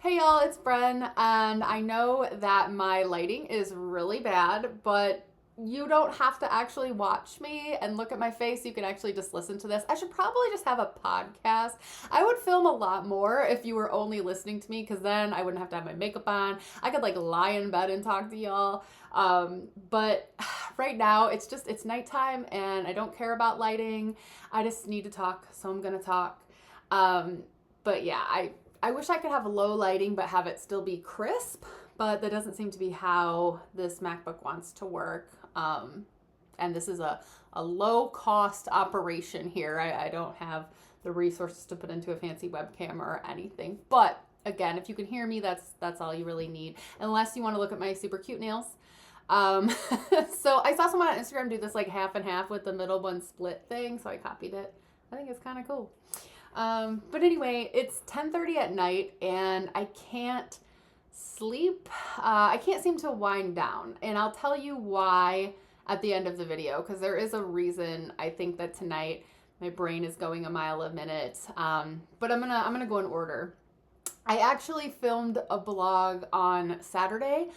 Hey y'all, it's Bren, and I know that my lighting is really bad, but you don't have to actually watch me and look at my face. You can actually just listen to this. I should probably just have a podcast. I would film a lot more if you were only listening to me, because then I wouldn't have to have my makeup on. I could like lie in bed and talk to y'all. But right now it's nighttime and I don't care about lighting. I just need to talk, so I'm gonna talk. Um, but yeah, I wish I could have low lighting but have it still be crisp, but that doesn't seem to be how this MacBook wants to work. And this is a low cost operation here. I don't have the resources to put into a fancy webcam or anything. But again, if you can hear me, that's all you really need, unless you want to look at my super cute nails. Um, so I saw someone on Instagram do this like half and half with the middle one split thing, so I copied it. I think it's kind of cool. But anyway, it's 10:30 at night and I can't sleep. I can't seem to wind down, and I'll tell you why at the end of the video, because there is a reason I think that tonight my brain is going a mile a minute. But I'm gonna go in order. I actually filmed a vlog on Saturday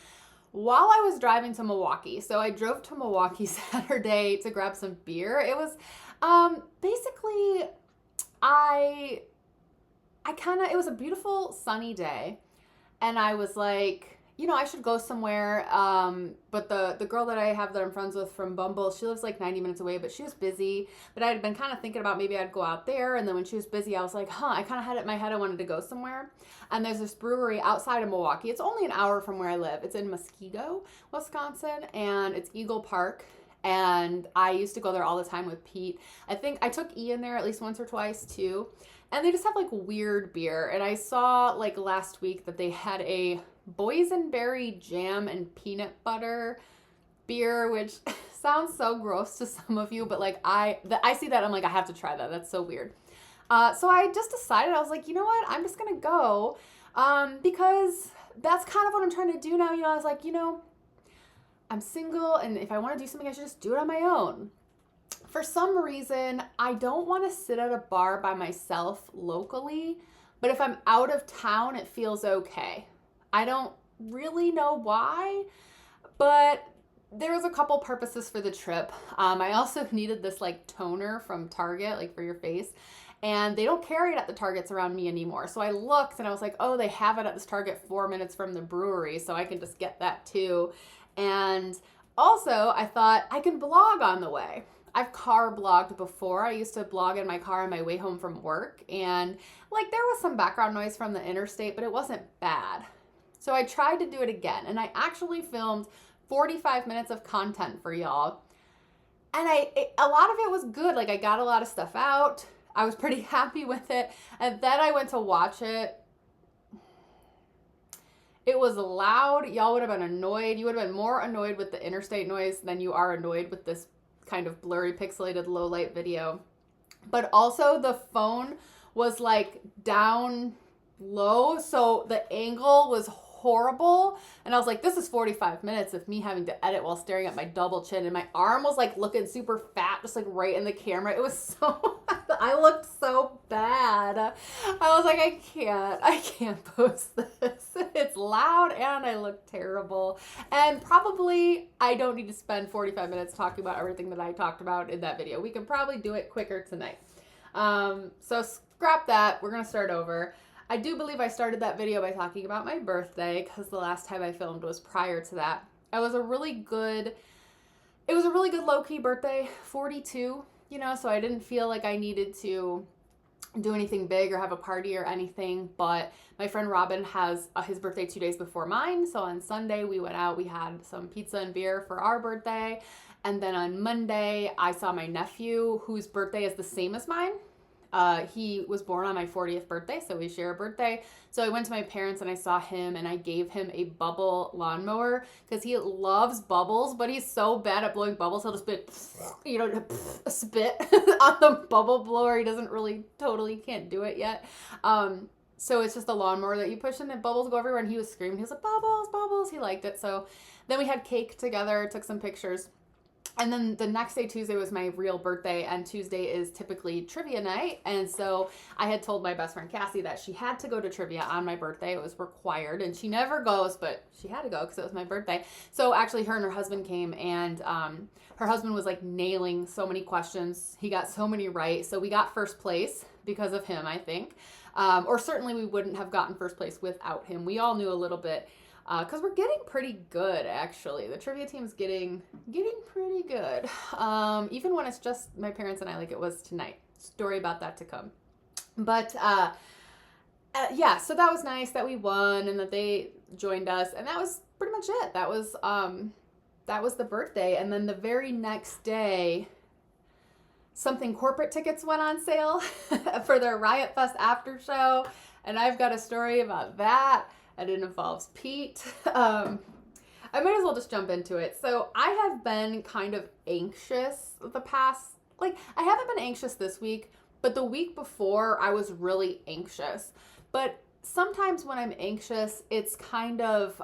while I was driving to Milwaukee. So I drove to Milwaukee Saturday to grab some beer. It was basically it was a beautiful sunny day, and I was like, I should go somewhere. But the girl that I have that I'm friends with from Bumble, she lives like 90 minutes away, but she was busy. But I had been kind of thinking about maybe I'd go out there. And then when she was busy, I was like, I kind of had it in my head I wanted to go somewhere. And there's this brewery outside of Milwaukee. It's only an hour from where I live. It's in Muskego, Wisconsin, and it's Eagle Park. And I used to go there all the time with Pete. I think I took Ian there at least once or twice too. And they just have like weird beer. And I saw like last week that they had a boysenberry jam and peanut butter beer, which sounds so gross to some of you, but like I see that, I'm like, I have to try that. That's so weird. So I just decided, I was like, you know what? I'm just gonna go, because that's kind of what I'm trying to do now. I was like, I'm single, and if I want to do something, I should just do it on my own. For some reason, I don't want to sit at a bar by myself locally, but if I'm out of town, it feels okay. I don't really know why, but there was a couple purposes for the trip. I also needed this like toner from Target, like for your face, and they don't carry it at the Targets around me anymore. So I looked and I was like, oh, they have it at this Target 4 minutes from the brewery, so I can just get that too. And also I thought I can blog on the way. I've car blogged before. I used to blog in my car on my way home from work, and like there was some background noise from the interstate, but it wasn't bad. So I tried to do it again, and I actually filmed 45 minutes of content for y'all. And a lot of it was good. Like I got a lot of stuff out. I was pretty happy with it. And then I went to watch it. It was loud. Y'all would have been annoyed. You would have been more annoyed with the interstate noise than you are annoyed with this kind of blurry, pixelated, low light video. But also the phone was like down low, so the angle was horrible. And I was like, this is 45 minutes of me having to edit while staring at my double chin, and my arm was like looking super fat, just like right in the camera. It was so, I looked so bad. I was like, I can't post this. It's loud and I look terrible. And probably I don't need to spend 45 minutes talking about everything that I talked about in that video. We can probably do it quicker tonight. So scrap that. We're going to start over. I do believe I started that video by talking about my birthday, because the last time I filmed was prior to that. It was a really good low-key birthday, 42, so I didn't feel like I needed to do anything big or have a party or anything. But my friend Robin has his birthday 2 days before mine. So on Sunday we went out, we had some pizza and beer for our birthday. And then on Monday I saw my nephew, whose birthday is the same as mine. He was born on my 40th birthday, so we share a birthday. So I went to my parents and I saw him, and I gave him a bubble lawnmower because he loves bubbles, but he's so bad at blowing bubbles. He'll just spit on the bubble blower. He doesn't really can't do it yet. So it's just a lawnmower that you push and the bubbles go everywhere, and he was screaming. He was like, bubbles, bubbles. He liked it. So then we had cake together, took some pictures. And then the next day, Tuesday, was my real birthday, and Tuesday is typically trivia night. And so I had told my best friend Cassie that she had to go to trivia on my birthday. It was required, and she never goes, but she had to go because it was my birthday. So actually, her and her husband came, and her husband was like nailing so many questions. He got so many right. So we got first place because of him, I think. Or certainly we wouldn't have gotten first place without him. We all knew a little bit. Because we're getting pretty good, actually. The trivia team's getting pretty good. Even when it's just my parents and I, like it was tonight. Story about that to come. But yeah, so that was nice that we won and that they joined us, and that was pretty much it. That was the birthday, and then the very next day, something corporate tickets went on sale for their Riot Fest after show, and I've got a story about that. And it involves Pete. I might as well just jump into it. So I have been kind of anxious the past, like, I haven't been anxious this week, but the week before I was really anxious. But sometimes when I'm anxious, it's kind of,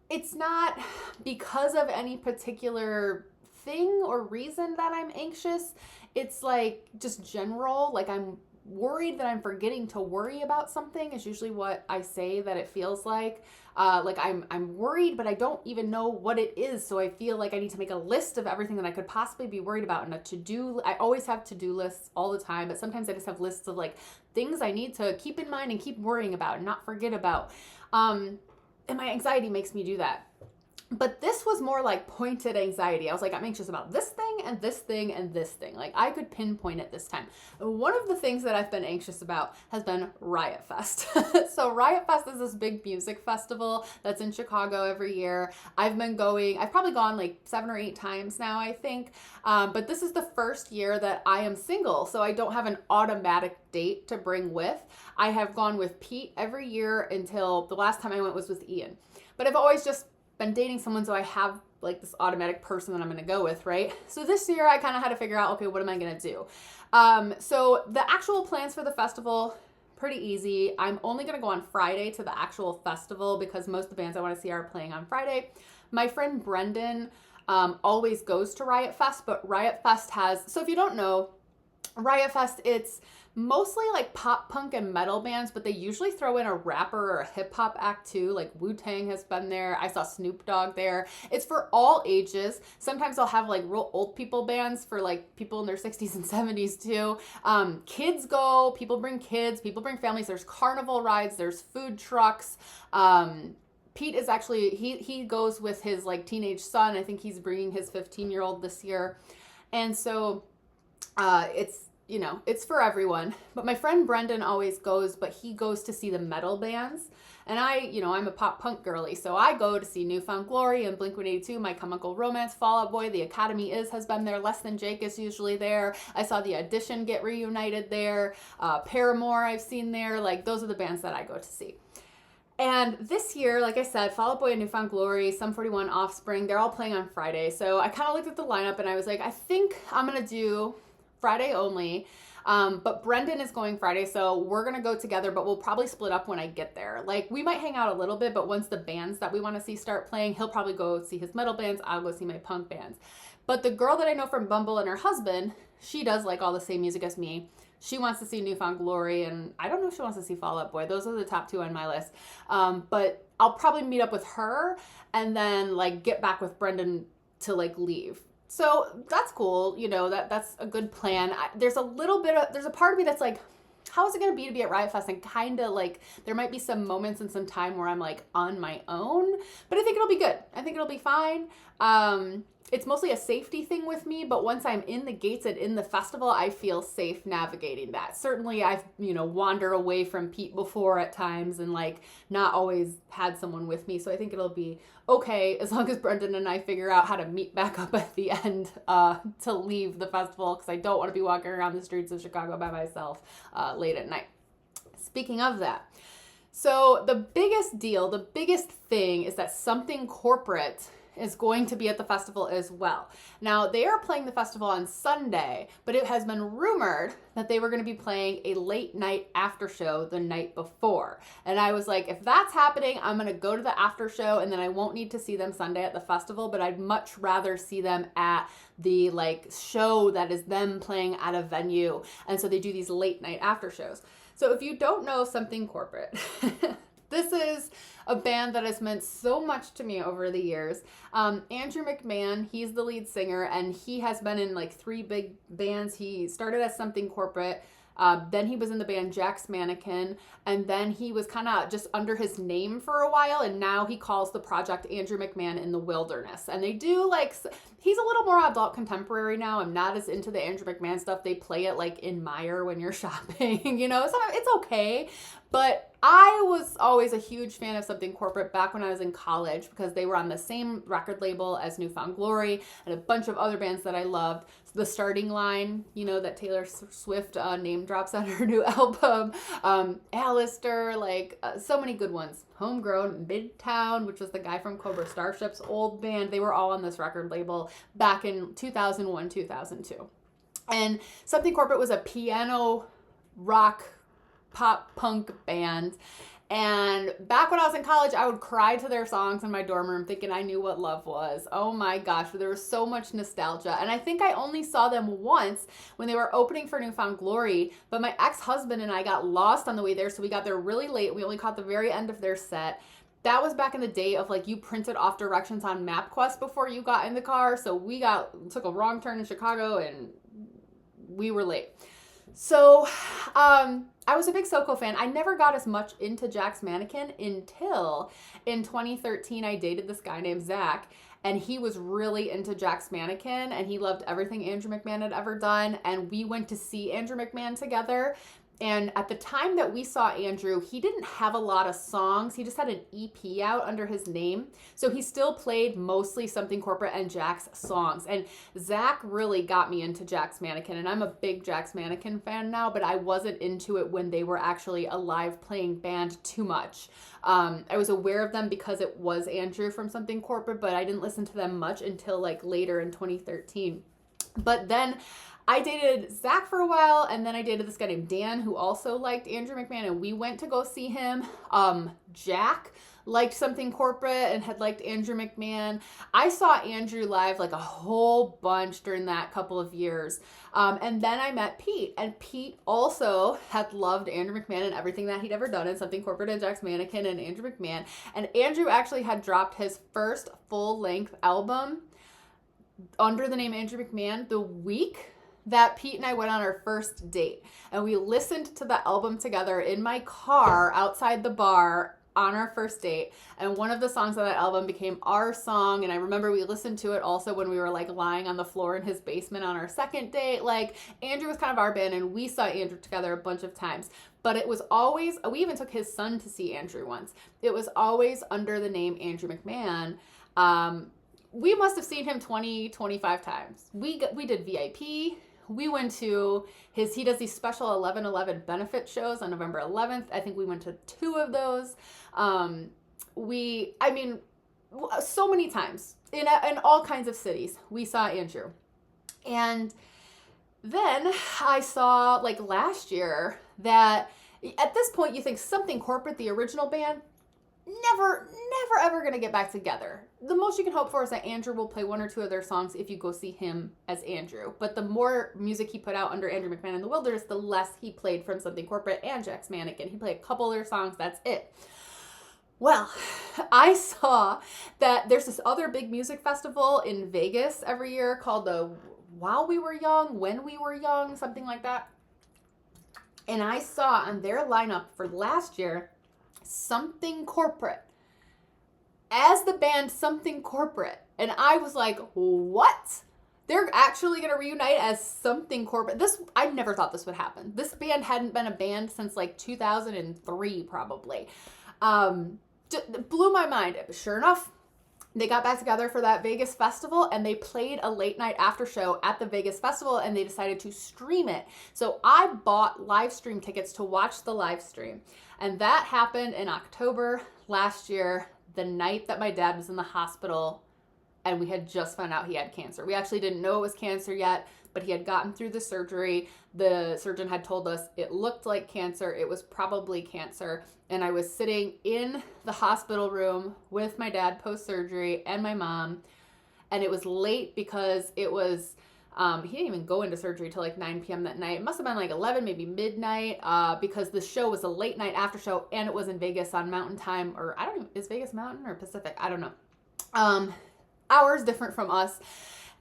it's not because of any particular thing or reason that I'm anxious. It's like just general, like I'm worried that I'm forgetting to worry about something is usually what I say that it feels like. Like I'm worried, but I don't even know what it is. So I feel like I need to make a list of everything that I could possibly be worried about. And I always have to-do lists all the time, but sometimes I just have lists of like things I need to keep in mind and keep worrying about and not forget about. And my anxiety makes me do that. But this was more like pointed anxiety. I was like, I'm anxious about this thing and this thing and this thing. Like I could pinpoint it this time. One of the things that I've been anxious about has been Riot Fest. So Riot Fest is this big music festival that's in Chicago every year. I've probably gone like 7 or 8 times now, I think. But this is the first year that I am single. So I don't have an automatic date to bring with. I have gone with Pete every year until the last time I went was with Ian. But I've always just been dating someone, so I have like this automatic person that I'm going to go with, right? So this year I kind of had to figure out, okay, what am I going to do? So the actual plans for the festival, pretty easy. I'm only going to go on Friday to the actual festival because most of the bands I want to see are playing on Friday. My friend Brendan always goes to Riot Fest, but Riot Fest so if you don't know, Riot Fest, it's mostly like pop punk and metal bands, but they usually throw in a rapper or a hip hop act too. Like Wu-Tang has been there. I saw Snoop Dogg there. It's for all ages. Sometimes they'll have like real old people bands for like people in their 60s and 70s too. Kids go, people bring kids, people bring families. There's carnival rides, there's food trucks. Pete is actually, he goes with his like teenage son. I think he's bringing his 15-year-old this year. And so it's for everyone. But my friend Brendan always goes, but he goes to see the metal bands. And I'm a pop punk girly, so I go to see New Found Glory and Blink-182, My Chemical Romance, Fall Out Boy, The Academy has been there, Less Than Jake is usually there. I saw The Audition get reunited there. Paramore I've seen there. Like, those are the bands that I go to see. And this year, like I said, Fall Out Boy and New Found Glory, Sum 41, Offspring, they're all playing on Friday. So I kind of looked at the lineup and I was like, I think I'm going to do Friday only. But Brendan is going Friday, so we're going to go together, but we'll probably split up when I get there. Like, we might hang out a little bit, but once the bands that we want to see start playing, he'll probably go see his metal bands. I'll go see my punk bands. But the girl that I know from Bumble and her husband, she does like all the same music as me. She wants to see New Found Glory, and I don't know if she wants to see Fall Out Boy. Those are the top 2 on my list. But I'll probably meet up with her and then like get back with Brendan to like leave. So that's cool. That's a good plan. There's a part of me that's like, how is it going to be at Riot Fest? And kind of like, there might be some moments and some time where I'm like on my own, but I think it'll be good. I think it'll be fine. It's mostly a safety thing with me, but once I'm in the gates and in the festival, I feel safe navigating that. Certainly I've, wander away from Pete before at times and like not always had someone with me. So I think it'll be okay as long as Brendan and I figure out how to meet back up at the end to leave the festival, because I don't want to be walking around the streets of Chicago by myself late at night. Speaking of that, so the biggest thing is that something corporate is going to be at the festival as well. Now, they are playing the festival on Sunday, but it has been rumored that they were going to be playing a late night after show the night before. And I was like, if that's happening, I'm going to go to the after show, and then I won't need to see them Sunday at the festival, but I'd much rather see them at the like show that is them playing at a venue. And so they do these late night after shows. So if you don't know Something Corporate, this is a band that has meant so much to me over the years. Andrew McMahon, he's the lead singer, and he has been in like 3 big bands. He started as Something Corporate. Then he was in the band Jack's Mannequin, and then he was kind of just under his name for a while, and now he calls the project Andrew McMahon in the Wilderness. And they do like, he's a little more adult contemporary now. I'm not as into the Andrew McMahon stuff. They play it like in Meijer when you're shopping, you know, so it's okay. But I was always a huge fan of Something Corporate back when I was in college because they were on the same record label as Newfound Glory and a bunch of other bands that I loved. The Starting Line, you know, that Taylor Swift name drops on her new album. Alistair, like so many good ones. Homegrown, Midtown, which was the guy from Cobra Starship's old band. They were all on this record label back in 2001, 2002. And Something Corporate was a piano rock pop punk band. And back when I was in college, I would cry to their songs in my dorm room thinking I knew what love was. Oh my gosh, there was so much nostalgia. And I think I only saw them once when they were opening for Newfound Glory, but my ex-husband and I got lost on the way there, so we got there really late. We only caught the very end of their set. That was back in the day of like you printed off directions on MapQuest before you got in the car. So we took a wrong turn in Chicago and we were late. So I was a big Soko fan. I never got as much into Jack's Mannequin until in 2013 I dated this guy named Zach, and he was really into Jack's Mannequin, and he loved everything Andrew McMahon had ever done, and we went to see Andrew McMahon together. And at the time that we saw Andrew, he didn't have a lot of songs. He just had an EP out under his name. So he still played mostly Something Corporate and Jack's songs. And Zach really got me into Jack's Mannequin. And I'm a big Jack's Mannequin fan now, but I wasn't into it when they were actually a live playing band too much. I was aware of them because it was Andrew from Something Corporate, but I didn't listen to them much until like later in 2013. But then I dated Zach for a while, and then I dated this guy named Dan who also liked Andrew McMahon, and we went to go see him. Jack liked Something Corporate and had liked Andrew McMahon. I saw Andrew live like a whole bunch during that couple of years. And then I met Pete, and Pete also had loved Andrew McMahon and everything that he'd ever done in Something Corporate and Jack's Mannequin and Andrew McMahon. And Andrew actually had dropped his first full-length album under the name Andrew McMahon the week that Pete and I went on our first date, and we listened to the album together in my car outside the bar on our first date, and one of the songs of that album became our song. And I remember we listened to it also when we were like lying on the floor in his basement on our second date. Like, Andrew was kind of our band, and we saw Andrew together a bunch of times, but it was always, we even took his son to see Andrew once. It was always under the name Andrew McMahon. We must have seen him 20, 25 times. We did VIP. We went to he does these special 11/11 benefit shows on November 11th. I think we went to 2 of those. So many times in all kinds of cities, we saw Andrew. And then I saw like last year that at this point you think Something Corporate, the original band, never ever gonna get back together. The most you can hope for is that Andrew will play 1 or 2 of their songs if you go see him as Andrew. But the more music he put out under Andrew McMahon in the Wilderness, the less he played from Something Corporate and Jack's Mannequin. He played a couple of their songs, that's it. Well, I saw that there's this other big music festival in Vegas every year called the When We Were Young, something like that. And I saw on their lineup for last year Something Corporate as the band Something Corporate. And I was like, what? They're actually going to reunite as Something Corporate. I never thought this would happen. This band hadn't been a band since like 2003 probably. Just blew my mind. Sure enough, they got back together for that Vegas festival, and they played a late night after show at the Vegas festival, and they decided to stream it. So I bought live stream tickets to watch the live stream. And that happened in October last year, the night that my dad was in the hospital and we had just found out he had cancer. We actually didn't know it was cancer yet, but he had gotten through the surgery. The surgeon had told us it looked like cancer. It was probably cancer. And I was sitting in the hospital room with my dad post-surgery and my mom. And it was late because it was, he didn't even go into surgery till like 9 p.m. that night. It must have been like 11, maybe midnight, because the show was a late night after show, and it was in Vegas on Mountain Time, or I don't even, is Vegas Mountain or Pacific? I don't know. Hours different from us.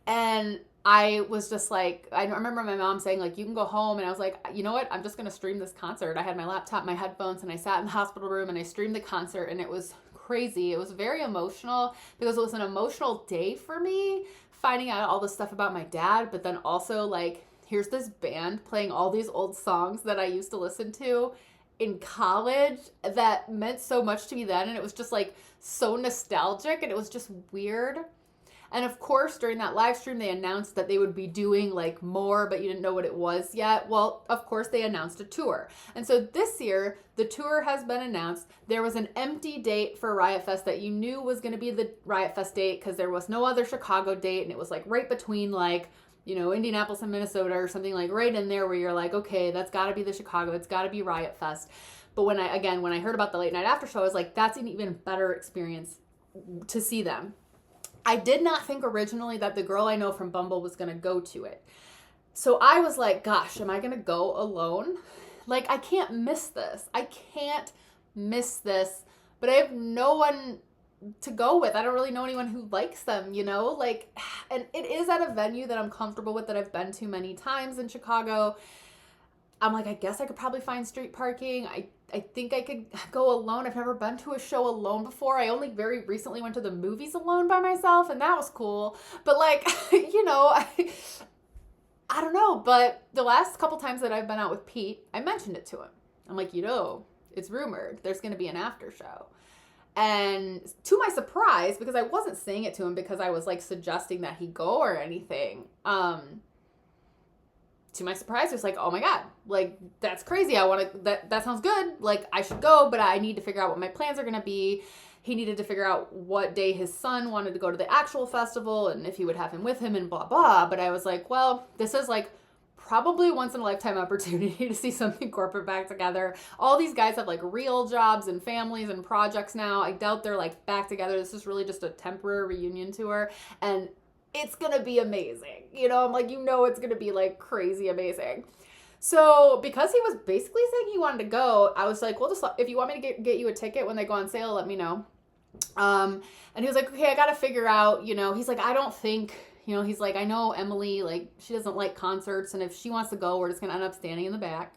And I was just like, I remember my mom saying like, you can go home. And I was like, you know what? I'm just going to stream this concert. I had my laptop, my headphones, and I sat in the hospital room and I streamed the concert, and it was crazy. It was very emotional because it was an emotional day for me, finding out all this stuff about my dad, but then also like, here's this band playing all these old songs that I used to listen to in college that meant so much to me then. And it was just like so nostalgic, and it was just weird. And of course, during that live stream, they announced that they would be doing like more, but you didn't know what it was yet. Well, of course, they announced a tour. And so this year, the tour has been announced. There was an empty date for Riot Fest that you knew was going to be the Riot Fest date because there was no other Chicago date. And it was like right between like, you know, Indianapolis and Minnesota or something, like right in there where you're like, okay, that's got to be the Chicago. It's got to be Riot Fest. But when I heard about the late night after show, I was like, that's an even better experience to see them. I did not think originally that the girl I know from Bumble was going to go to it. So I was like, gosh, am I going to go alone? Like, I can't miss this. I can't miss this. But I have no one to go with. I don't really know anyone who likes them, you know? Like, and it is at a venue that I'm comfortable with, that I've been to many times in Chicago. I'm like, I guess I could probably find street parking. I think I could go alone. I've never been to a show alone before. I only very recently went to the movies alone by myself, and that was cool. But like, you know, I don't know. But the last couple times that I've been out with Pete, I mentioned it to him. I'm like, you know, it's rumored there's going to be an after show. And to my surprise, because I wasn't saying it to him because I was like suggesting that he go or anything, to my surprise, it was like, oh my God, like, that's crazy. I want to, that sounds good. Like, I should go, but I need to figure out what my plans are going to be. He needed to figure out what day his son wanted to go to the actual festival and if he would have him with him and blah, blah. But I was like, well, this is like probably a once in a lifetime opportunity to see something corporate back together. All these guys have like real jobs and families and projects now. I doubt they're like back together. This is really just a temporary reunion tour. And it's going to be amazing. You know, I'm like, you know, it's going to be like crazy amazing. So because he was basically saying he wanted to go, I was like, well, just if you want me to get you a ticket when they go on sale, let me know. And he was like, okay, I got to figure out, you know, he's like, I don't think, you know, he's like, I know Emily, like, she doesn't like concerts. And if she wants to go, we're just going to end up standing in the back.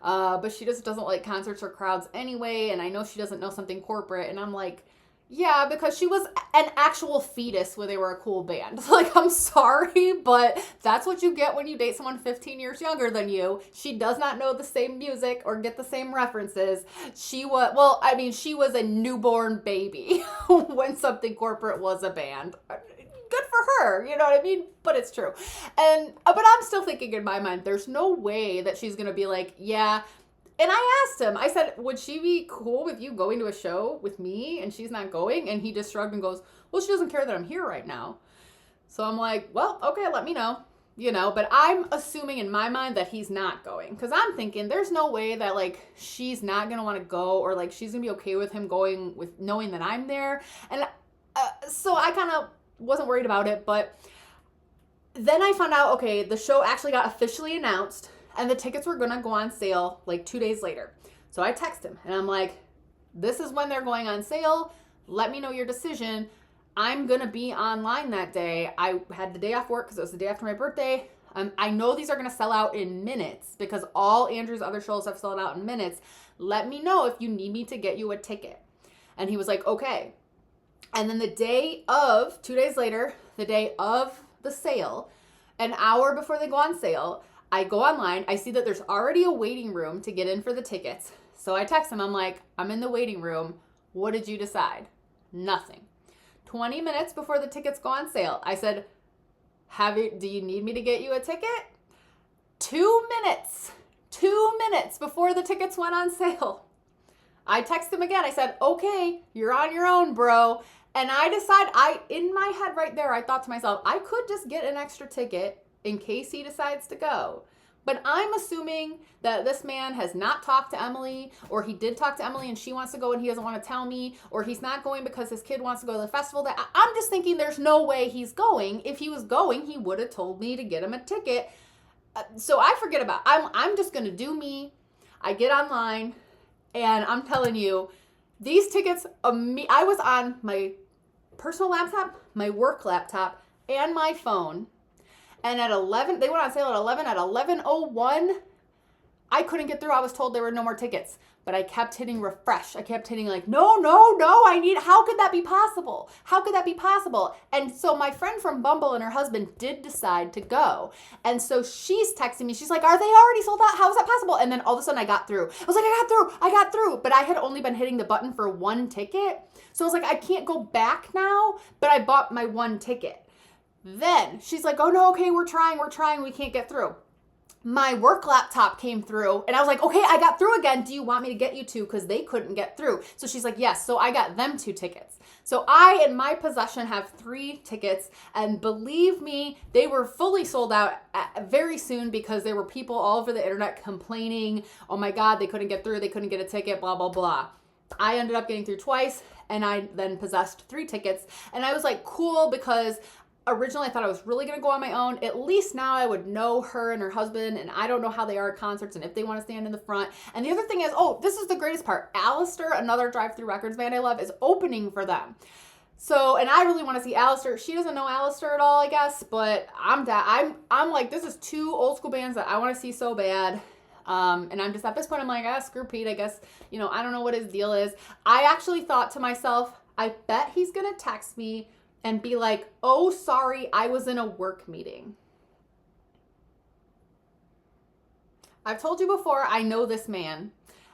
But she just doesn't like concerts or crowds anyway. And I know she doesn't know something corporate. And I'm like, yeah, because she was an actual fetus when they were a cool band. Like, I'm sorry, but that's what you get when you date someone 15 years younger than you. She does not know the same music or get the same references. She was a newborn baby when something corporate was a band. Good for her, you know what I mean? But it's true. But I'm still thinking in my mind, there's no way that she's going to be like, yeah. And I asked him, I said, would she be cool with you going to a show with me and she's not going? And he just shrugged and goes, well, she doesn't care that I'm here right now. So I'm like, well, okay, let me know, you know, but I'm assuming in my mind that he's not going, because I'm thinking there's no way that like she's not going to want to go, or like she's going to be okay with him going with knowing that I'm there. And so I kind of wasn't worried about it. But then I found out, okay, the show actually got officially announced. And the tickets were going to go on sale like 2 days later. So I text him and I'm like, this is when they're going on sale. Let me know your decision. I'm going to be online that day. I had the day off work because it was the day after my birthday. I know these are going to sell out in minutes because all Andrew's other shows have sold out in minutes. Let me know if you need me to get you a ticket. And he was like, okay. And then 2 days later, the day of the sale, an hour before they go on sale, I go online, I see that there's already a waiting room to get in for the tickets. So I text him, I'm like, I'm in the waiting room. What did you decide? Nothing. 20 minutes before the tickets go on sale, I said, do you need me to get you a ticket? 2 minutes before the tickets went on sale. I texted him again. I said, okay, you're on your own, bro. And in my head right there, I thought to myself, I could just get an extra ticket in case he decides to go. But I'm assuming that this man has not talked to Emily, or he did talk to Emily and she wants to go and he doesn't want to tell me, or he's not going because his kid wants to go to the festival. I'm just thinking there's no way he's going. If he was going, he would have told me to get him a ticket. So I forget about it. I'm just going to do me. I get online, and I'm telling you, these tickets, I was on my personal laptop, my work laptop, and my phone. And at 11, they went on sale at 11. At 11:01, I couldn't get through. I was told there were no more tickets. But I kept hitting refresh. I kept hitting like, no, how could that be possible? How could that be possible? And so my friend from Bumble and her husband did decide to go. And so she's texting me. She's like, are they already sold out? How is that possible? And then all of a sudden I got through. I was like, I got through. But I had only been hitting the button for one ticket. So I was like, I can't go back now, but I bought my one ticket. Then she's like, oh no, okay, we're trying, we can't get through. My work laptop came through, and I was like, okay, I got through again. Do you want me to get you two? Because they couldn't get through. So she's like, yes. So I got them 2 tickets. So I, in my possession, have 3 tickets, and believe me, they were fully sold out very soon because there were people all over the internet complaining, oh my God, they couldn't get through, they couldn't get a ticket, blah, blah, blah. I ended up getting through twice, and I then possessed 3 tickets, and I was like, cool, because originally I thought I was really going to go on my own. At least now I would know her and her husband, and I don't know how they are at concerts and if they want to stand in the front. And the other thing is, this is the greatest part. Alistair, another Drive-Thru Records band I love, is opening for them. So, and I really want to see Alistair. She doesn't know Alistair at all, I guess, but I'm like, this is 2 old school bands that I want to see so bad. And I'm just at this point, I'm like, screw Pete, I guess, I don't know what his deal is. I actually thought to myself, I bet he's going to text me and be like, oh, sorry, I was in a work meeting. I've told you before, I know this man.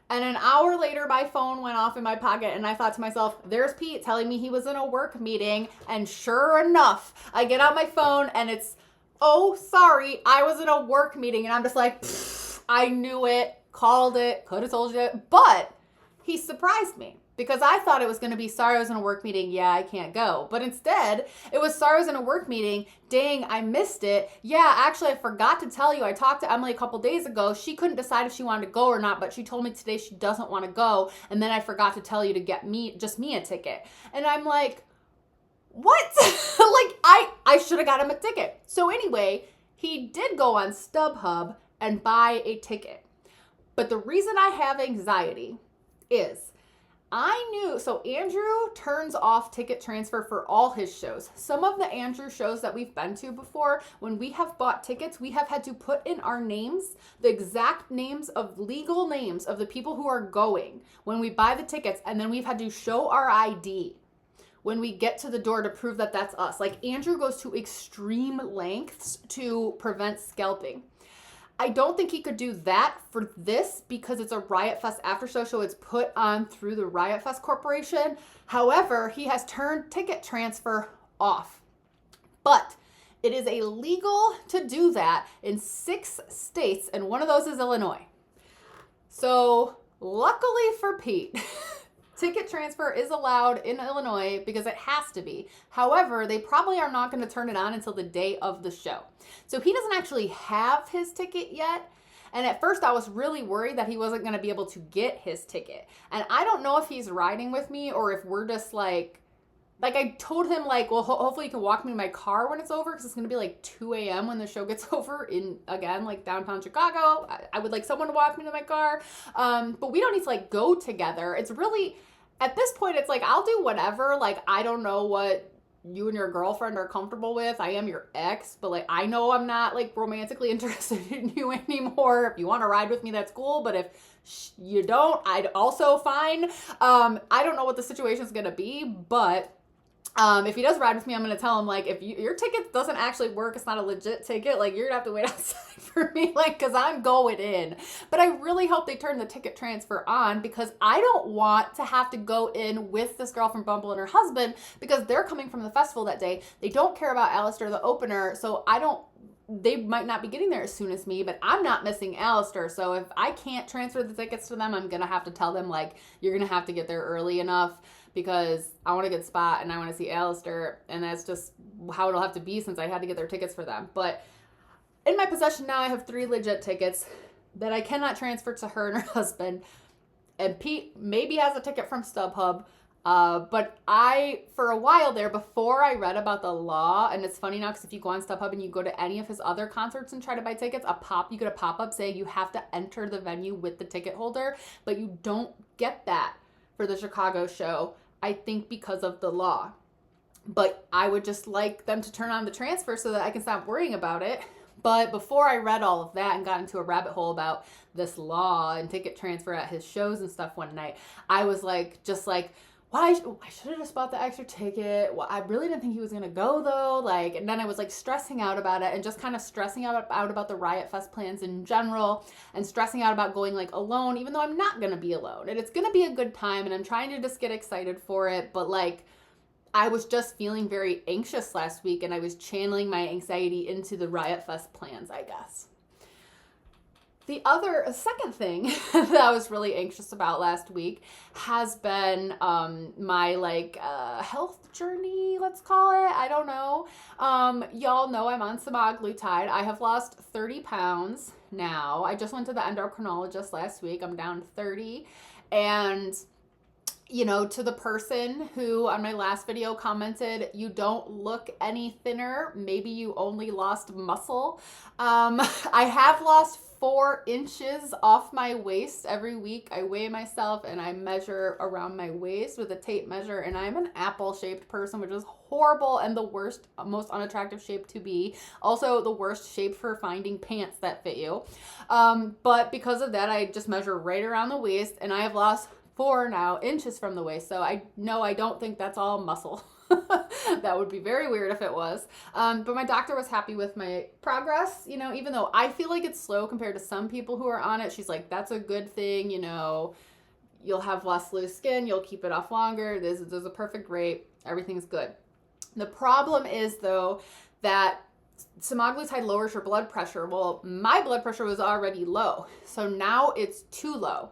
And an hour later, my phone went off in my pocket, and I thought to myself, there's Pete telling me he was in a work meeting. And sure enough, I get out my phone, and it's, oh, sorry, I was in a work meeting. And I'm just like, I knew it, called it, could have told you. But he surprised me. Because I thought it was going to be, sorry, I was in a work meeting. Yeah, I can't go. But instead, it was, sorry, I was in a work meeting. Dang, I missed it. Yeah, actually, I forgot to tell you. I talked to Emily a couple days ago. She couldn't decide if she wanted to go or not, but she told me today she doesn't want to go. And then I forgot to tell you to get just me a ticket. And I'm like, what? Like, I should have got him a ticket. So anyway, he did go on StubHub and buy a ticket. But the reason I have anxiety is, so Andrew turns off ticket transfer for all his shows. Some of the Andrew shows that we've been to before, when we have bought tickets, we have had to put in our names, the exact names legal names of the people who are going when we buy the tickets, and then we've had to show our ID when we get to the door to prove that that's us. Like, Andrew goes to extreme lengths to prevent scalping. I don't think he could do that for this because it's a Riot Fest after show, so it's put on through the Riot Fest Corporation. However, he has turned ticket transfer off. But it is illegal to do that in 6 states, and one of those is Illinois. So luckily for Pete, ticket transfer is allowed in Illinois because it has to be. However, they probably are not going to turn it on until the day of the show. So he doesn't actually have his ticket yet. And at first I was really worried that he wasn't going to be able to get his ticket. And I don't know if he's riding with me or if we're just like I told him well, hopefully you can walk me to my car when it's over because it's going to be like 2 a.m. when the show gets over in, again, like downtown Chicago. I would like someone to walk me to my car. But we don't need to go together. It's really, at this point, it's I'll do whatever. I don't know what you and your girlfriend are comfortable with. I am your ex, but I know I'm not romantically interested in you anymore. If you want to ride with me, that's cool. But if you don't, I'd also fine. I don't know what the situation is going to be, but if he does ride with me, I'm going to tell him, if your ticket doesn't actually work, it's not a legit ticket, you're going to have to wait outside for me, because I'm going in. But I really hope they turn the ticket transfer on, because I don't want to have to go in with this girl from Bumble and her husband, because they're coming from the festival that day. They don't care about Alistair, the opener, so they might not be getting there as soon as me, but I'm not missing Alistair. So if I can't transfer the tickets to them, I'm going to have to tell them, you're going to have to get there early enough. because I want a good spot and I want to see Alistair, and that's just how it'll have to be since I had to get their tickets for them. But in my possession now, I have 3 legit tickets that I cannot transfer to her and her husband. And Pete maybe has a ticket from StubHub. But I, for a while there, before I read about the law, and it's funny now because if you go on StubHub and you go to any of his other concerts and try to buy tickets, you get a pop-up saying you have to enter the venue with the ticket holder, but you don't get that for the Chicago show, I think because of the law. But I would just like them to turn on the transfer so that I can stop worrying about it. But before I read all of that and got into a rabbit hole about this law and ticket transfer at his shows and stuff one night, I was why I should have just bought the extra ticket. Well, I really didn't think he was going to go though. And then I was stressing out about it and just kind of stressing out about the Riot Fest plans in general and stressing out about going alone, even though I'm not going to be alone. And it's going to be a good time and I'm trying to just get excited for it. But I was just feeling very anxious last week and I was channeling my anxiety into the Riot Fest plans, I guess. The second thing that I was really anxious about last week has been my health journey, let's call it. I don't know. Y'all know I'm on semaglutide. I have lost 30 pounds now. I just went to the endocrinologist last week. I'm down 30. And to the person who on my last video commented, you don't look any thinner, maybe you only lost muscle. I have lost 4 inches off my waist every week. I weigh myself and I measure around my waist with a tape measure, and I'm an apple-shaped person, which is horrible and the worst, most unattractive shape to be. Also the worst shape for finding pants that fit you. But because of that, I just measure right around the waist, and I have lost 4 inches from the waist. So I don't think that's all muscle. That would be very weird if it was. But my doctor was happy with my progress, even though I feel like it's slow compared to some people who are on it. She's like, that's a good thing, you'll have less loose skin, you'll keep it off longer. There's a perfect rate. Everything's good. The problem is though that semaglutide lowers your blood pressure. Well, my blood pressure was already low, so now it's too low.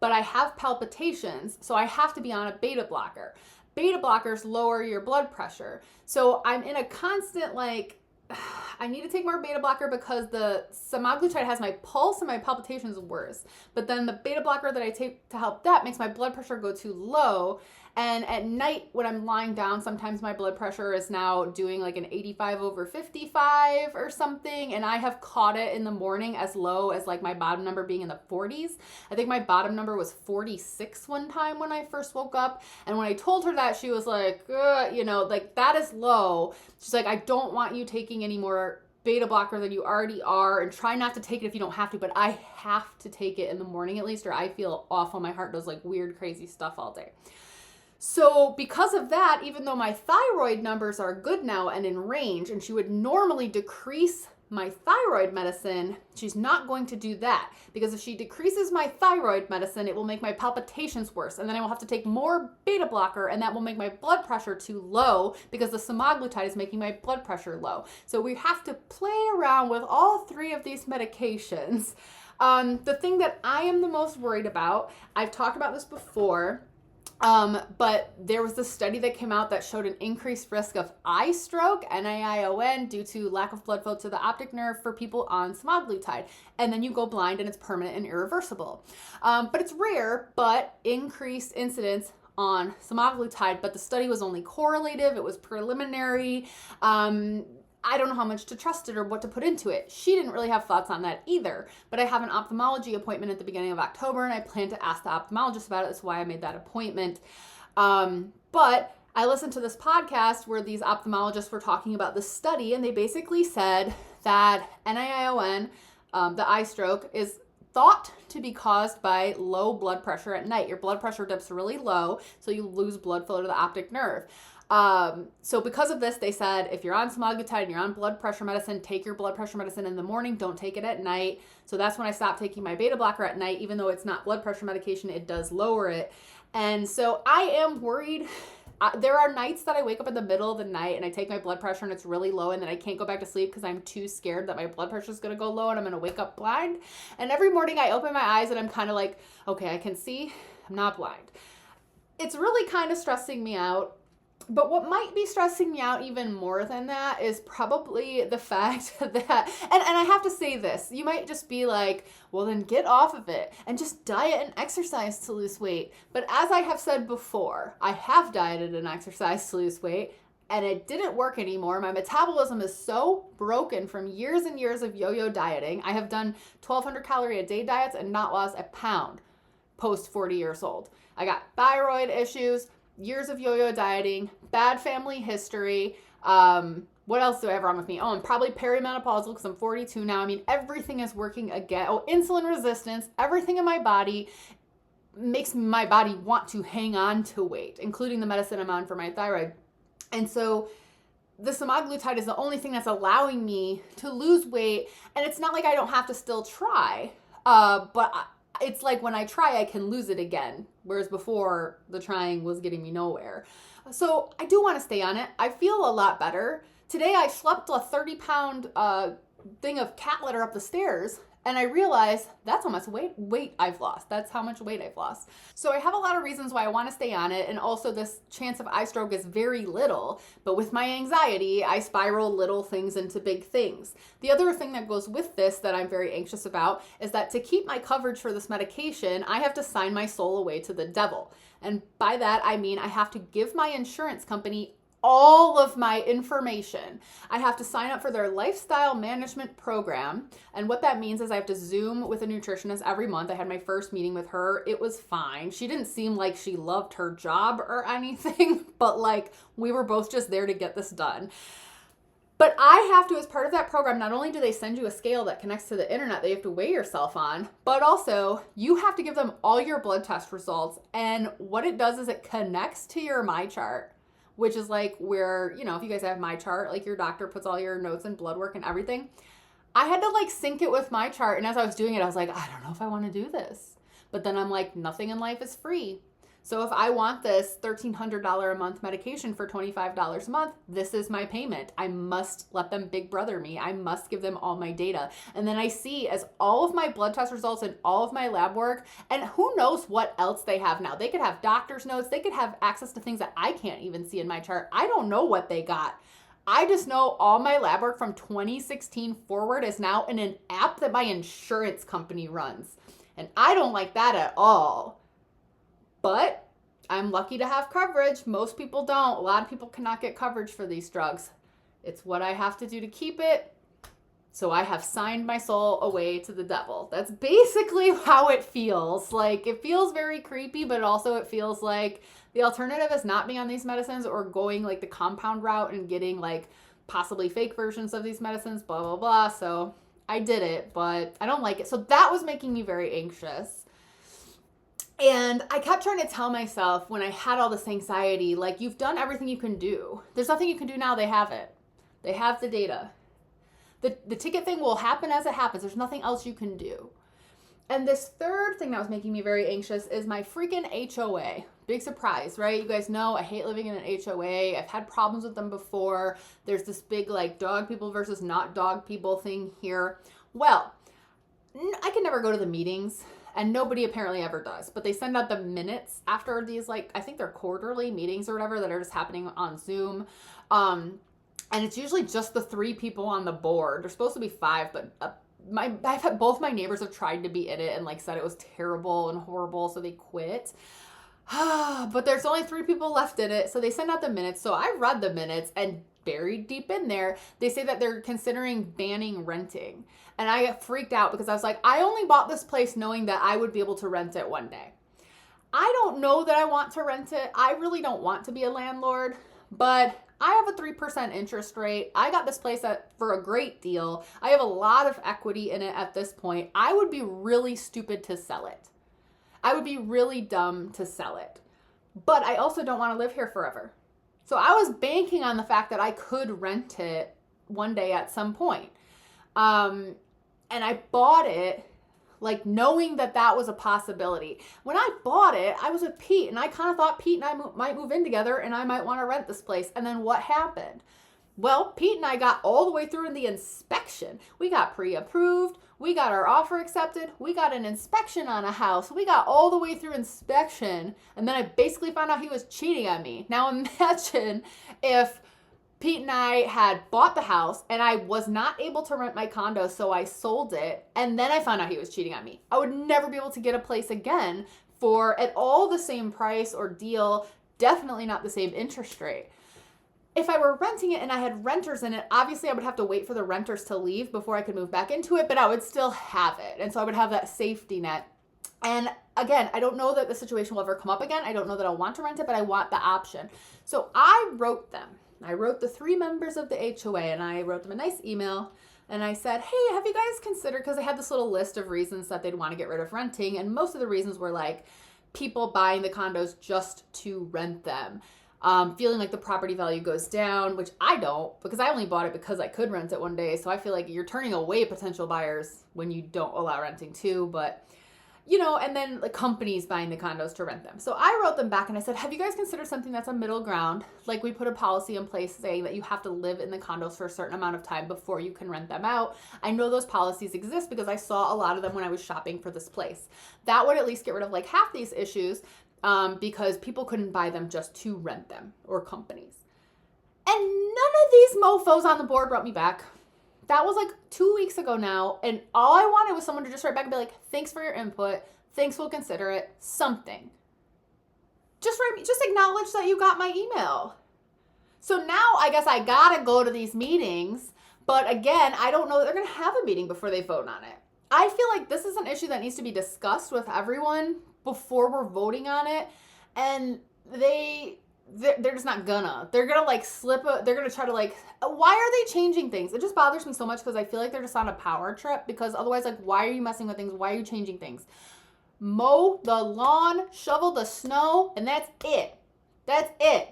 But I have palpitations, so I have to be on a beta blocker. Beta blockers lower your blood pressure. So I'm in a constant I need to take more beta blocker because the semaglutide has my pulse and my palpitations worse. But then the beta blocker that I take to help that makes my blood pressure go too low. And at night when I'm lying down, sometimes my blood pressure is now doing an 85/55 or something. And I have caught it in the morning as low as my bottom number being in the 40s. I think my bottom number was 46 one time when I first woke up. And when I told her that, she was that is low. She's like, I don't want you taking any more beta blocker than you already are, and try not to take it if you don't have to, but I have to take it in the morning at least, or I feel awful. My heart does weird, crazy stuff all day. So because of that, even though my thyroid numbers are good now and in range, and she would normally decrease my thyroid medicine, she's not going to do that, because if she decreases my thyroid medicine, it will make my palpitations worse, and then I will have to take more beta blocker, and that will make my blood pressure too low because the semaglutide is making my blood pressure low. So we have to play around with all 3 of these medications. The thing that I am the most worried about, I've talked about this before, but there was this study that came out that showed an increased risk of eye stroke, NAION, due to lack of blood flow to the optic nerve for people on semaglutide. And then you go blind and it's permanent and irreversible. But it's rare, but increased incidence on semaglutide. But the study was only correlative. It was preliminary. I don't know how much to trust it or what to put into it. She didn't really have thoughts on that either, but I have an ophthalmology appointment at the beginning of October, and I plan to ask the ophthalmologist about it. That's why I made that appointment. But I listened to this podcast where these ophthalmologists were talking about the study, and they basically said that NAION, the eye stroke, is thought to be caused by low blood pressure at night. Your blood pressure dips really low, so you lose blood flow to the optic nerve. So because of this, they said, if you're on semaglutide and you're on blood pressure medicine, take your blood pressure medicine in the morning, don't take it at night. So that's when I stopped taking my beta blocker at night. Even though it's not blood pressure medication, it does lower it. And so I am worried. There are nights that I wake up in the middle of the night and I take my blood pressure and it's really low, and then I can't go back to sleep because I'm too scared that my blood pressure is going to go low and I'm going to wake up blind. And every morning I open my eyes and I'm kind of like, okay, I can see, I'm not blind. it's really kind of stressing me out. But what might be stressing me out even more than that is probably the fact that, and I have to say this, you might just be like, well, then get off of it and just diet and exercise to lose weight. But as I have said before, I have dieted and exercised to lose weight, and it didn't work anymore. My metabolism is so broken from years and years of yo-yo dieting. I have done 1,200 calorie a day diets and not lost a pound post 40 years old. I got thyroid issues, years of yo-yo dieting, bad family history. What else do I have wrong with me? Oh, I'm probably perimenopausal because I'm 42 now. I mean, everything is working again. Oh, insulin resistance, everything in my body makes my body want to hang on to weight, including the medicine I'm on for my thyroid. And so the semaglutide is the only thing that's allowing me to lose weight. And it's not like I don't have to still try, but it's like when I try, I can lose it again. Whereas before, the trying was getting me nowhere. So I do want to stay on it. I feel a lot better. Today, I schlepped a 30-pound thing of cat litter up the stairs, and I realized that's how much weight I've lost. That's how much weight I've lost. So I have a lot of reasons why I want to stay on it, and also this chance of eye stroke is very little, but with my anxiety, I spiral little things into big things. The other thing that goes with this that I'm very anxious about is that to keep my coverage for this medication, I have to sign my soul away to the devil. And by that, I mean I have to give my insurance company all of my information. I have to sign up for their lifestyle management program. And what that means is I have to Zoom with a nutritionist every month. I had my first meeting with her. It was fine. She didn't seem like she loved her job or anything, but like we were both just there to get this done. But I have to, as part of that program, not only do they send you a scale that connects to the internet that you have to weigh yourself on, but also you have to give them all your blood test results. And what it does is it connects to your MyChart, which is like where, if you guys have MyChart, like your doctor puts all your notes and blood work and everything. I had to like sync it with MyChart. And as I was doing it, I was like, I don't know if I want to do this. But then I'm like, nothing in life is free. So if I want this $1,300 a month medication for $25 a month, this is my payment. I must let them big brother me. I must give them all my data. And then I see as all of my blood test results and all of my lab work, and who knows what else they have now. They could have doctor's notes. They could have access to things that I can't even see in MyChart. I don't know what they got. I just know all my lab work from 2016 forward is now in an app that my insurance company runs. And I don't like that at all. But I'm lucky to have coverage. Most people don't. A lot of people cannot get coverage for these drugs. It's what I have to do to keep it. So I have signed my soul away to the devil. That's basically how it feels. Like, it feels very creepy, but also it feels like the alternative is not being on these medicines or going like the compound route and getting like possibly fake versions of these medicines, blah, blah, blah. So I did it, but I don't like it. So that was making me very anxious. And I kept trying to tell myself when I had all this anxiety, like, you've done everything you can do. There's nothing you can do now. They have it. They have the data. The ticket thing will happen as it happens. There's nothing else you can do. And this third thing that was making me very anxious is my freaking HOA. Big surprise, right? You guys know I hate living in an HOA. I've had problems with them before. There's this big like dog people versus not dog people thing here. Well, I can never go to the meetings. And nobody apparently ever does. But they send out the minutes after these, like, I think they're quarterly meetings or whatever that are just happening on Zoom. And it's usually just the 3 people on the board. There's supposed to be 5, but I've had both my neighbors have tried to be in it and, like, said it was terrible and horrible, so they quit. But there's only 3 people left in it, so they send out the minutes. So I read the minutes, and buried deep in there, they say that they're considering banning renting. And I freaked out because I was like, I only bought this place knowing that I would be able to rent it one day. I don't know that I want to rent it. I really don't want to be a landlord, but I have a 3% interest rate. I got this place for a great deal. I have a lot of equity in it at this point. I would be really stupid to sell it. I would be really dumb to sell it. But I also don't want to live here forever. So I was banking on the fact that I could rent it one day at some point. And I bought it like knowing that that was a possibility. When I bought it, I was with Pete and I kind of thought Pete and I might move in together and I might want to rent this place. And then what happened? Well, Pete and I got all the way through in the inspection. We got pre-approved. We got our offer accepted. We got an inspection on a house. We got all the way through inspection. And then I basically found out he was cheating on me. Now imagine if Pete and I had bought the house and I was not able to rent my condo, so I sold it. And then I found out he was cheating on me. I would never be able to get a place again for at all the same price or deal, definitely not the same interest rate. If I were renting it and I had renters in it, obviously I would have to wait for the renters to leave before I could move back into it, but I would still have it. And so I would have that safety net. And again, I don't know that the situation will ever come up again. I don't know that I'll want to rent it, but I want the option. So I wrote them. I wrote the 3 members of the HOA and I wrote them a nice email. And I said, hey, have you guys considered, because they had this little list of reasons that they'd want to get rid of renting. And most of the reasons were like people buying the condos just to rent them. Feeling like the property value goes down, which I don't, because I only bought it because I could rent it one day. So I feel like you're turning away potential buyers when you don't allow renting too. But, you know, and then the companies buying the condos to rent them. So I wrote them back and I said, have you guys considered something that's a middle ground? Like we put a policy in place saying that you have to live in the condos for a certain amount of time before you can rent them out. I know those policies exist because I saw a lot of them when I was shopping for this place. That would at least get rid of like half these issues. Because people couldn't buy them just to rent them, or companies. And none of these mofos on the board wrote me back. That was like 2 weeks ago now, and all I wanted was someone to just write back and be like, thanks for your input, thanks, we'll consider it, something. Just write me, just acknowledge that you got my email. So now I guess I gotta go to these meetings, but again, I don't know that they're gonna have a meeting before they vote on it. I feel like this is an issue that needs to be discussed with everyone before we're voting on it, and they're just not gonna. They're gonna like they're gonna try to like, why are they changing things? It just bothers me so much because I feel like they're just on a power trip, because otherwise, like, why are you messing with things? Why are you changing things? Mow the lawn, shovel the snow, and that's it. That's it.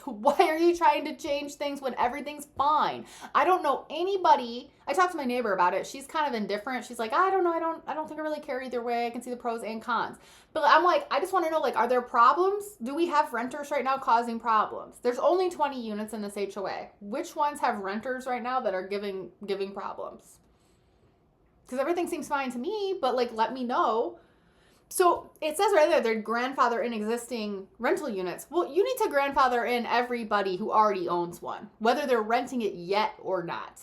Why are you trying to change things when everything's fine? I don't know anybody. I talked to my neighbor about it. She's kind of indifferent. She's like, I don't know. I don't think I really care either way. I can see the pros and cons. But I'm like, I just want to know, like, are there problems? Do we have renters right now causing problems? There's only 20 units in this HOA. Which ones have renters right now that are giving problems? Because everything seems fine to me, but like, let me know. So it says right there, they're grandfather in existing rental units. Well, you need to grandfather in everybody who already owns one, whether they're renting it yet or not.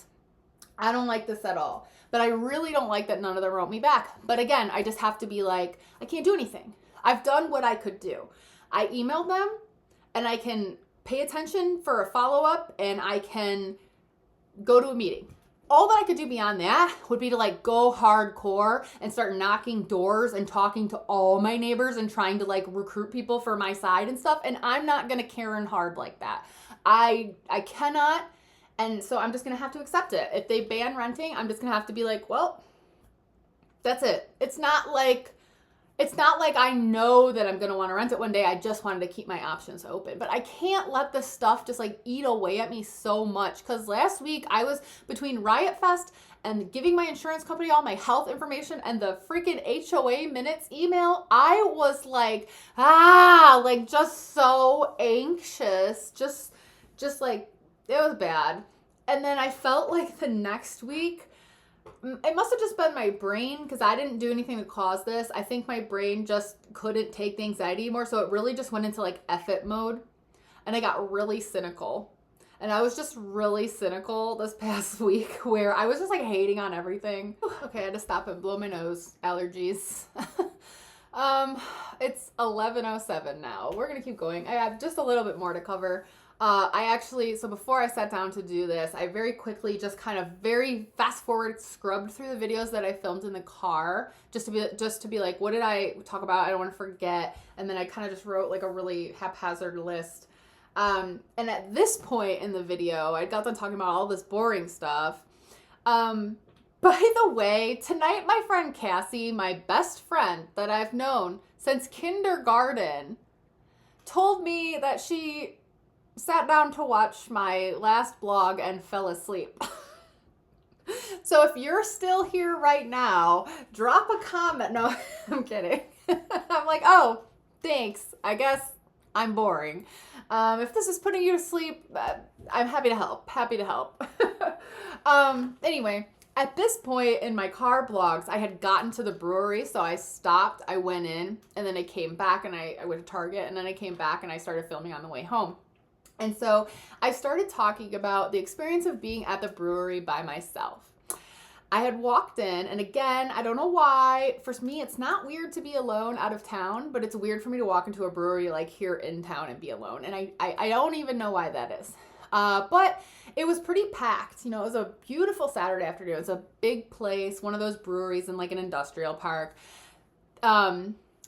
I don't like this at all. But I really don't like that none of them wrote me back. But again, I just have to be like, I can't do anything. I've done what I could do. I emailed them, and I can pay attention for a follow-up, and I can go to a meeting. All that I could do beyond that would be to like go hardcore and start knocking doors and talking to all my neighbors and trying to like recruit people for my side and stuff. And I'm not going to Karen hard like that. I cannot. And so I'm just going to have to accept it. If they ban renting, I'm just going to have to be like, well, that's it. It's not like I know that I'm going to want to rent it one day. I just wanted to keep my options open. But I can't let this stuff just like eat away at me so much. Because last week I was between Riot Fest and giving my insurance company all my health information and the freaking HOA minutes email. I was like, like just so anxious. Just like, it was bad. And then I felt like the next week, it must have just been my brain, because I didn't do anything to cause this. I think my brain just couldn't take the anxiety anymore. So it really just went into like F it mode. And I got really cynical. And I was just really cynical this past week, where I was just like hating on everything. Okay, I had to stop and blow my nose. Allergies. It's 11:07 now. We're going to keep going. I have just a little bit more to cover. So before I sat down to do this, I very quickly just kind of very fast forward scrubbed through the videos that I filmed in the car just to be like, what did I talk about? I don't want to forget. And then I kind of just wrote like a really haphazard list. And at this point in the video, I got done talking about all this boring stuff. By the way, tonight my friend Cassie, my best friend that I've known since kindergarten, told me that she sat down to watch my last vlog and fell asleep. So if you're still here right now, drop a comment. No, I'm kidding. I'm like, oh, thanks. I guess I'm boring. If this is putting you to sleep, I'm happy to help. Happy to help. Anyway, at this point in my car blogs, I had gotten to the brewery, so I stopped, I went in, and then I came back and I went to Target, and then I came back and I started filming on the way home. And so I started talking about the experience of being at the brewery by myself. I had walked in, and again, I don't know why, for me, it's not weird to be alone out of town, but it's weird for me to walk into a brewery like here in town and be alone. And I don't even know why that is. But it was pretty packed. You know, it was a beautiful Saturday afternoon. It was a big place, one of those breweries in like an industrial park.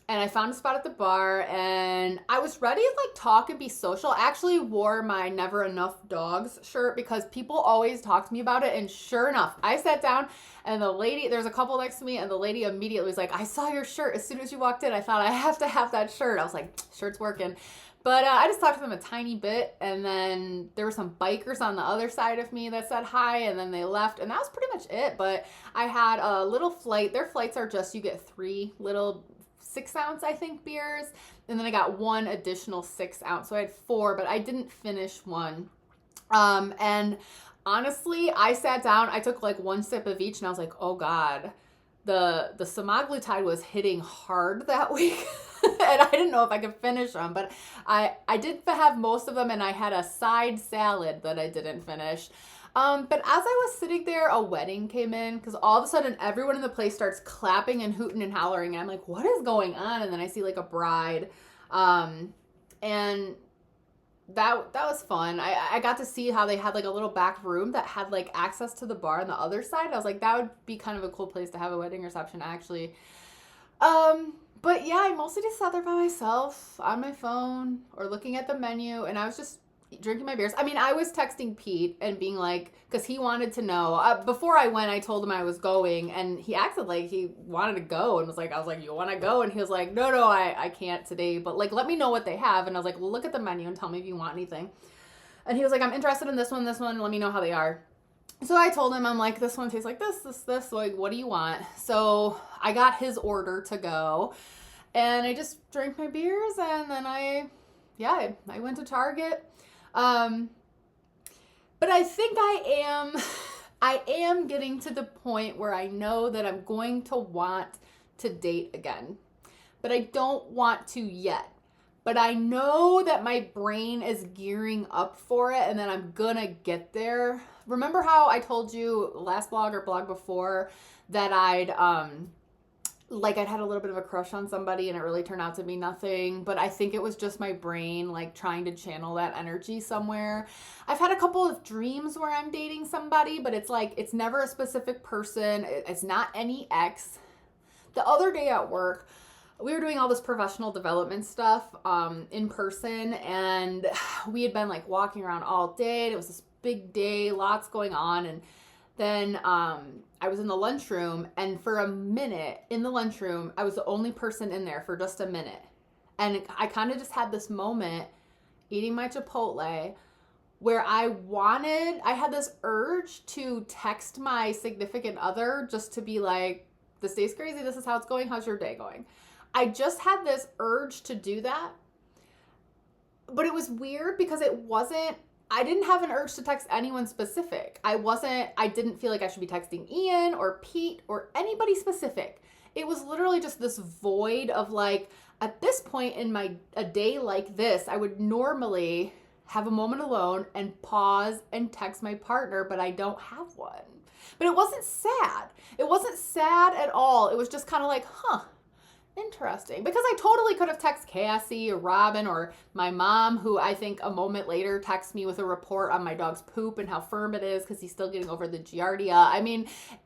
And I found a spot at the bar, and I was ready to like talk and be social. I actually wore my Never Enough Dogs shirt because people always talk to me about it. And sure enough, I sat down, and the lady, there's a couple next to me, and the lady immediately was like, I saw your shirt as soon as you walked in. I thought I have to have that shirt. I was like, shirt's working. But I just talked to them a tiny bit, and then there were some bikers on the other side of me that said hi, and then they left, and that was pretty much it. But I had a little flight. Their flights are just, you get 3 little 6-ounce, I think, beers. And then I got 1 additional 6-ounce. So I had 4, but I didn't finish one. And honestly, I sat down, I took like 1 sip of each, and I was like, oh God, the semaglutide was hitting hard that week. And I didn't know if I could finish them, but I did have most of them, and I had a side salad that I didn't finish. But as I was sitting there, a wedding came in, because all of a sudden everyone in the place starts clapping and hooting and hollering, and I'm like, what is going on? And then I see like a bride, and that was fun. I got to see how they had like a little back room that had like access to the bar on the other side. I was like, that would be kind of a cool place to have a wedding reception, actually. But yeah, I mostly just sat there by myself on my phone or looking at the menu, and I was just drinking my beers. I mean, I was texting Pete and being like, because he wanted to know. Before I went, I told him I was going, and he acted like he wanted to go and was like, I was like, you want to go? And he was like, no, I can't today, but like, let me know what they have. And I was like, well, look at the menu and tell me if you want anything. And he was like, I'm interested in this one, let me know how they are. So I told him, I'm like, this one tastes like this, like, what do you want? So I got his order to go, and I just drank my beers, and then I went to Target. But I think I am getting to the point where I know that I'm going to want to date again, but I don't want to yet. But I know that my brain is gearing up for it, and that I'm gonna get there. Remember how I told you last blog or blog before that I'd had a little bit of a crush on somebody, and it really turned out to be nothing, but I think it was just my brain like trying to channel that energy somewhere. I've had a couple of dreams where I'm dating somebody, but it's like, it's never a specific person. It's not any ex. The other day at work, we were doing all this professional development stuff in person, and we had been like walking around all day, and it was this big day, lots going on. And then I was in the lunchroom, and for a minute in the lunchroom, I was the only person in there for just a minute. And I kind of just had this moment eating my Chipotle where I had this urge to text my significant other just to be like, this day's crazy, this is how it's going, how's your day going? I just had this urge to do that. But it was weird because I didn't have an urge to text anyone specific. I didn't feel like I should be texting Ian or Pete or anybody specific. It was literally just this void of like, at this point in a day like this, I would normally have a moment alone and pause and text my partner, but I don't have one. But it wasn't sad. It wasn't sad at all. It was just kind of like, interesting. Because I totally could have texted Cassie or Robin or my mom, who I think a moment later texts me with a report on my dog's poop and how firm it is because he's still getting over the Giardia. I mean,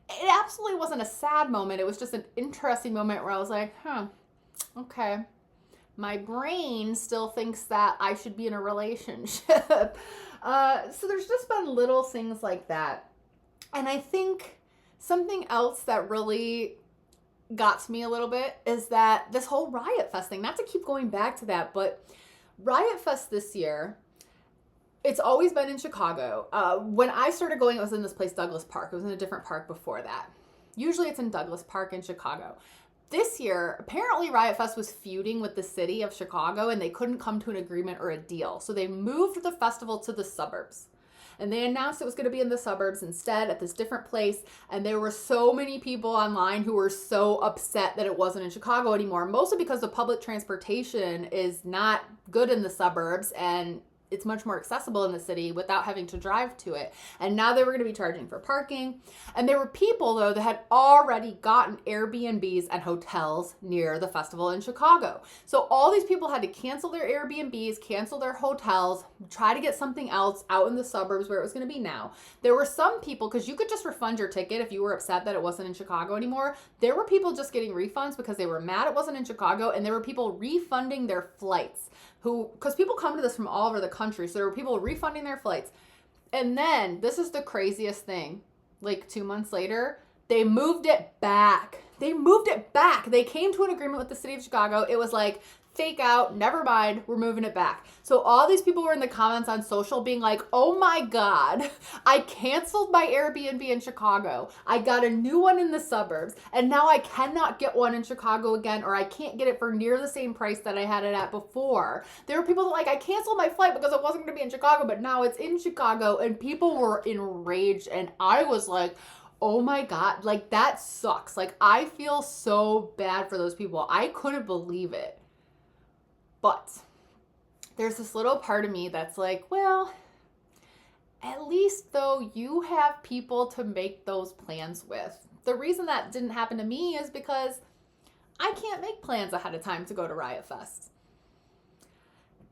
it absolutely wasn't a sad moment. It was just an interesting moment where I was like, okay. My brain still thinks that I should be in a relationship. So there's just been little things like that. And I think something else that really got to me a little bit is that this whole Riot Fest thing, not to keep going back to that, but Riot Fest this year, it's always been in Chicago. When I started going, it was in this place, Douglas Park. It was in a different park before that. Usually it's in Douglas Park in Chicago. this year, apparently Riot Fest was feuding with the city of Chicago and they couldn't come to an agreement or a deal. So they moved the festival to the suburbs. And they announced it was going to be in the suburbs instead at this different place. And there were so many people online who were so upset that it wasn't in Chicago anymore, mostly because the public transportation is not good in the suburbs and it's much more accessible in the city without having to drive to it. And now they were going to be charging for parking. And there were people, though, that had already gotten Airbnbs and hotels near the festival in Chicago. So all these people had to cancel their Airbnbs, cancel their hotels, try to get something else out in the suburbs where it was going to be now. There were some people, because you could just refund your ticket if you were upset that it wasn't in Chicago anymore. There were people just getting refunds because they were mad it wasn't in Chicago, and there were people refunding their flights. Because people come to this from all over the country, so there were people refunding their flights. And then, this is the craziest thing, like 2 months later, they moved it back. They came to an agreement with the city of Chicago. It was like, fake out, never mind, we're moving it back. So all these people were in the comments on social being like, oh my God, I canceled my Airbnb in Chicago. I got a new one in the suburbs, and now I cannot get one in Chicago again, or I can't get it for near the same price that I had it at before. There were people that like, I canceled my flight because it wasn't going to be in Chicago, but now it's in Chicago, and people were enraged, and I was like, oh my God, like that sucks. Like I feel so bad for those people. I couldn't believe it. But there's this little part of me that's like, well, at least though you have people to make those plans with. The reason that didn't happen to me is because I can't make plans ahead of time to go to Riot Fest.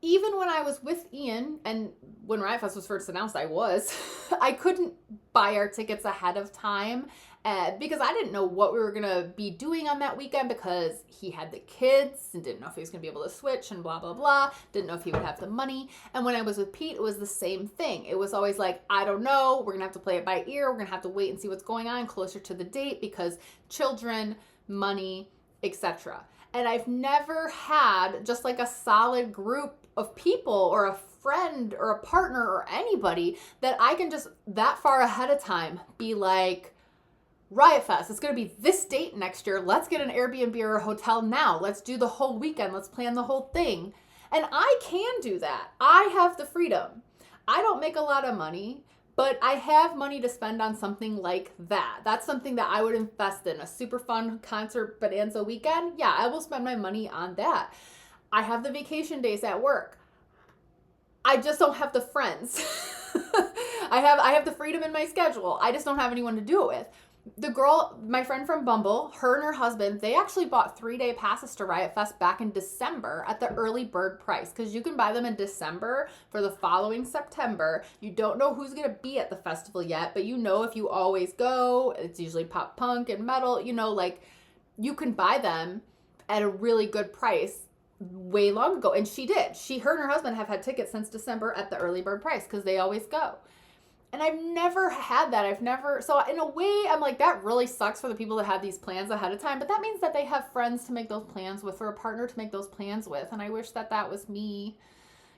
Even when I was with Ian, and when Riot Fest was first announced, I couldn't buy our tickets ahead of time because I didn't know what we were going to be doing on that weekend because he had the kids and didn't know if he was going to be able to switch and blah, blah, blah. Didn't know if he would have the money. And when I was with Pete, it was the same thing. It was always like, I don't know. We're going to have to play it by ear. We're going to have to wait and see what's going on closer to the date because children, money, etc. And I've never had just like a solid group of people or a friend or a partner or anybody that I can just that far ahead of time be like, Riot Fest, it's going to be this date next year. Let's get an Airbnb or a hotel now. Let's do the whole weekend. Let's plan the whole thing. And I can do that. I have the freedom. I don't make a lot of money, but I have money to spend on something like that. That's something that I would invest in. A super fun concert bonanza weekend. Yeah, I will spend my money on that. I have the vacation days at work. I just don't have the friends. I have the freedom in my schedule. I just don't have anyone to do it with. The girl, my friend from Bumble, her and her husband, they actually bought 3-day passes to Riot Fest back in December at the early bird price because you can buy them in December for the following September. You don't know who's going to be at the festival yet, but you know if you always go, it's usually pop punk and metal, you know, like you can buy them at a really good price way long ago. And she did. Her and her husband have had tickets since December at the early bird price because they always go. And I've never had that. So in a way, I'm like, that really sucks for the people that have these plans ahead of time. But that means that they have friends to make those plans with or a partner to make those plans with. And I wish that was me,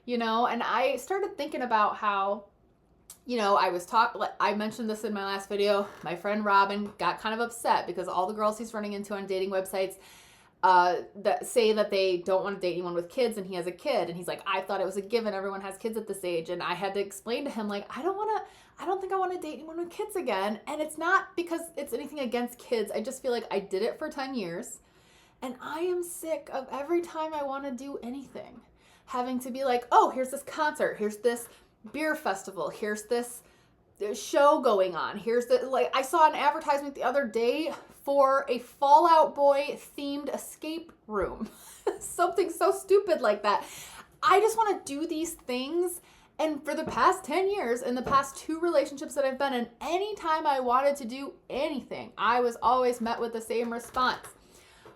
you know. And I started thinking about how, you know, I mentioned this in my last video. My friend Robin got kind of upset because all the girls he's running into on dating websites that say that they don't want to date anyone with kids, and he has a kid, and he's like, I thought it was a given, everyone has kids at this age. And I had to explain to him, like, I don't think I want to date anyone with kids again. And it's not because it's anything against kids. I just feel like I did it for 10 years and I am sick of every time I want to do anything having to be like, oh, here's this concert, here's this beer festival, here's this show going on, I saw an advertisement the other day for a Fall Out Boy themed escape room. Something so stupid like that. I just want to do these things. And for the past 10 years, in the past 2 relationships that I've been in, anytime I wanted to do anything, I was always met with the same response.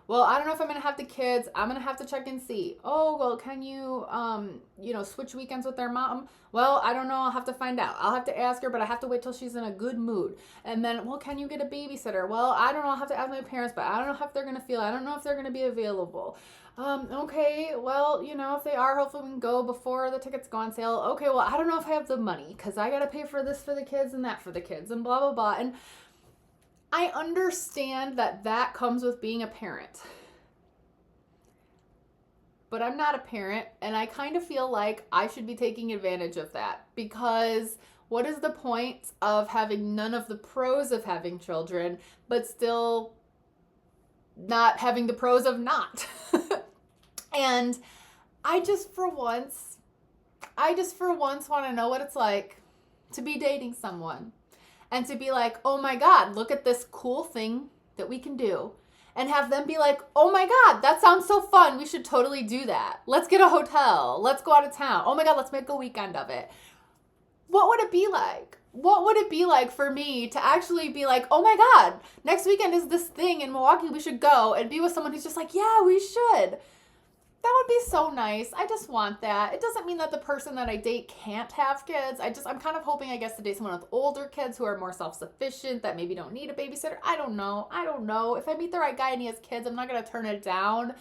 Well, I don't know if I'm going to have the kids. I'm going to have to check and see. Oh, well, can you, switch weekends with their mom? Well, I don't know. I'll have to find out. I'll have to ask her, but I have to wait till she's in a good mood. And then, well, can you get a babysitter? Well, I don't know. I'll have to ask my parents, but I don't know how they're going to feel. I don't know if they're going to be available. Okay, well, if they are, hopefully we can go before the tickets go on sale. Okay, well, I don't know if I have the money because I got to pay for this for the kids and that for the kids and blah, blah, blah. And I understand that that comes with being a parent. But I'm not a parent, and I kind of feel like I should be taking advantage of that, because what is the point of having none of the pros of having children, but still not having the pros of not? And I just for once want to know what it's like to be dating someone and to be like, oh my God, look at this cool thing that we can do. And have them be like, oh my God, that sounds so fun. We should totally do that. Let's get a hotel. Let's go out of town. Oh my God, let's make a weekend of it. What would it be like? What would it be like for me to actually be like, oh my God, next weekend is this thing in Milwaukee, we should go, and be with someone who's just like, yeah, we should. That would be so nice. I just want that. It doesn't mean that the person that I date can't have kids. I'm kind of hoping, I guess, to date someone with older kids who are more self-sufficient, that maybe don't need a babysitter. I don't know. If I meet the right guy and he has kids, I'm not going to turn it down.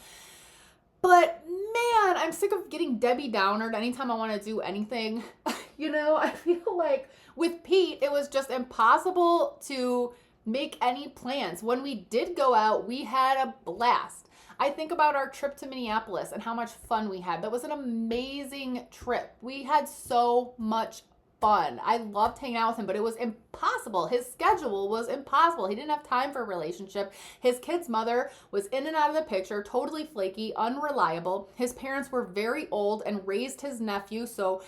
But man, I'm sick of getting Debbie Downered anytime I want to do anything. I feel like with Pete, it was just impossible to make any plans. When we did go out, we had a blast. I think about our trip to Minneapolis and how much fun we had. That was an amazing trip. We had so much fun. I loved hanging out with him, but it was impossible. His schedule was impossible. He didn't have time for a relationship. His kid's mother was in and out of the picture, totally flaky, unreliable. His parents were very old and raised his nephew, so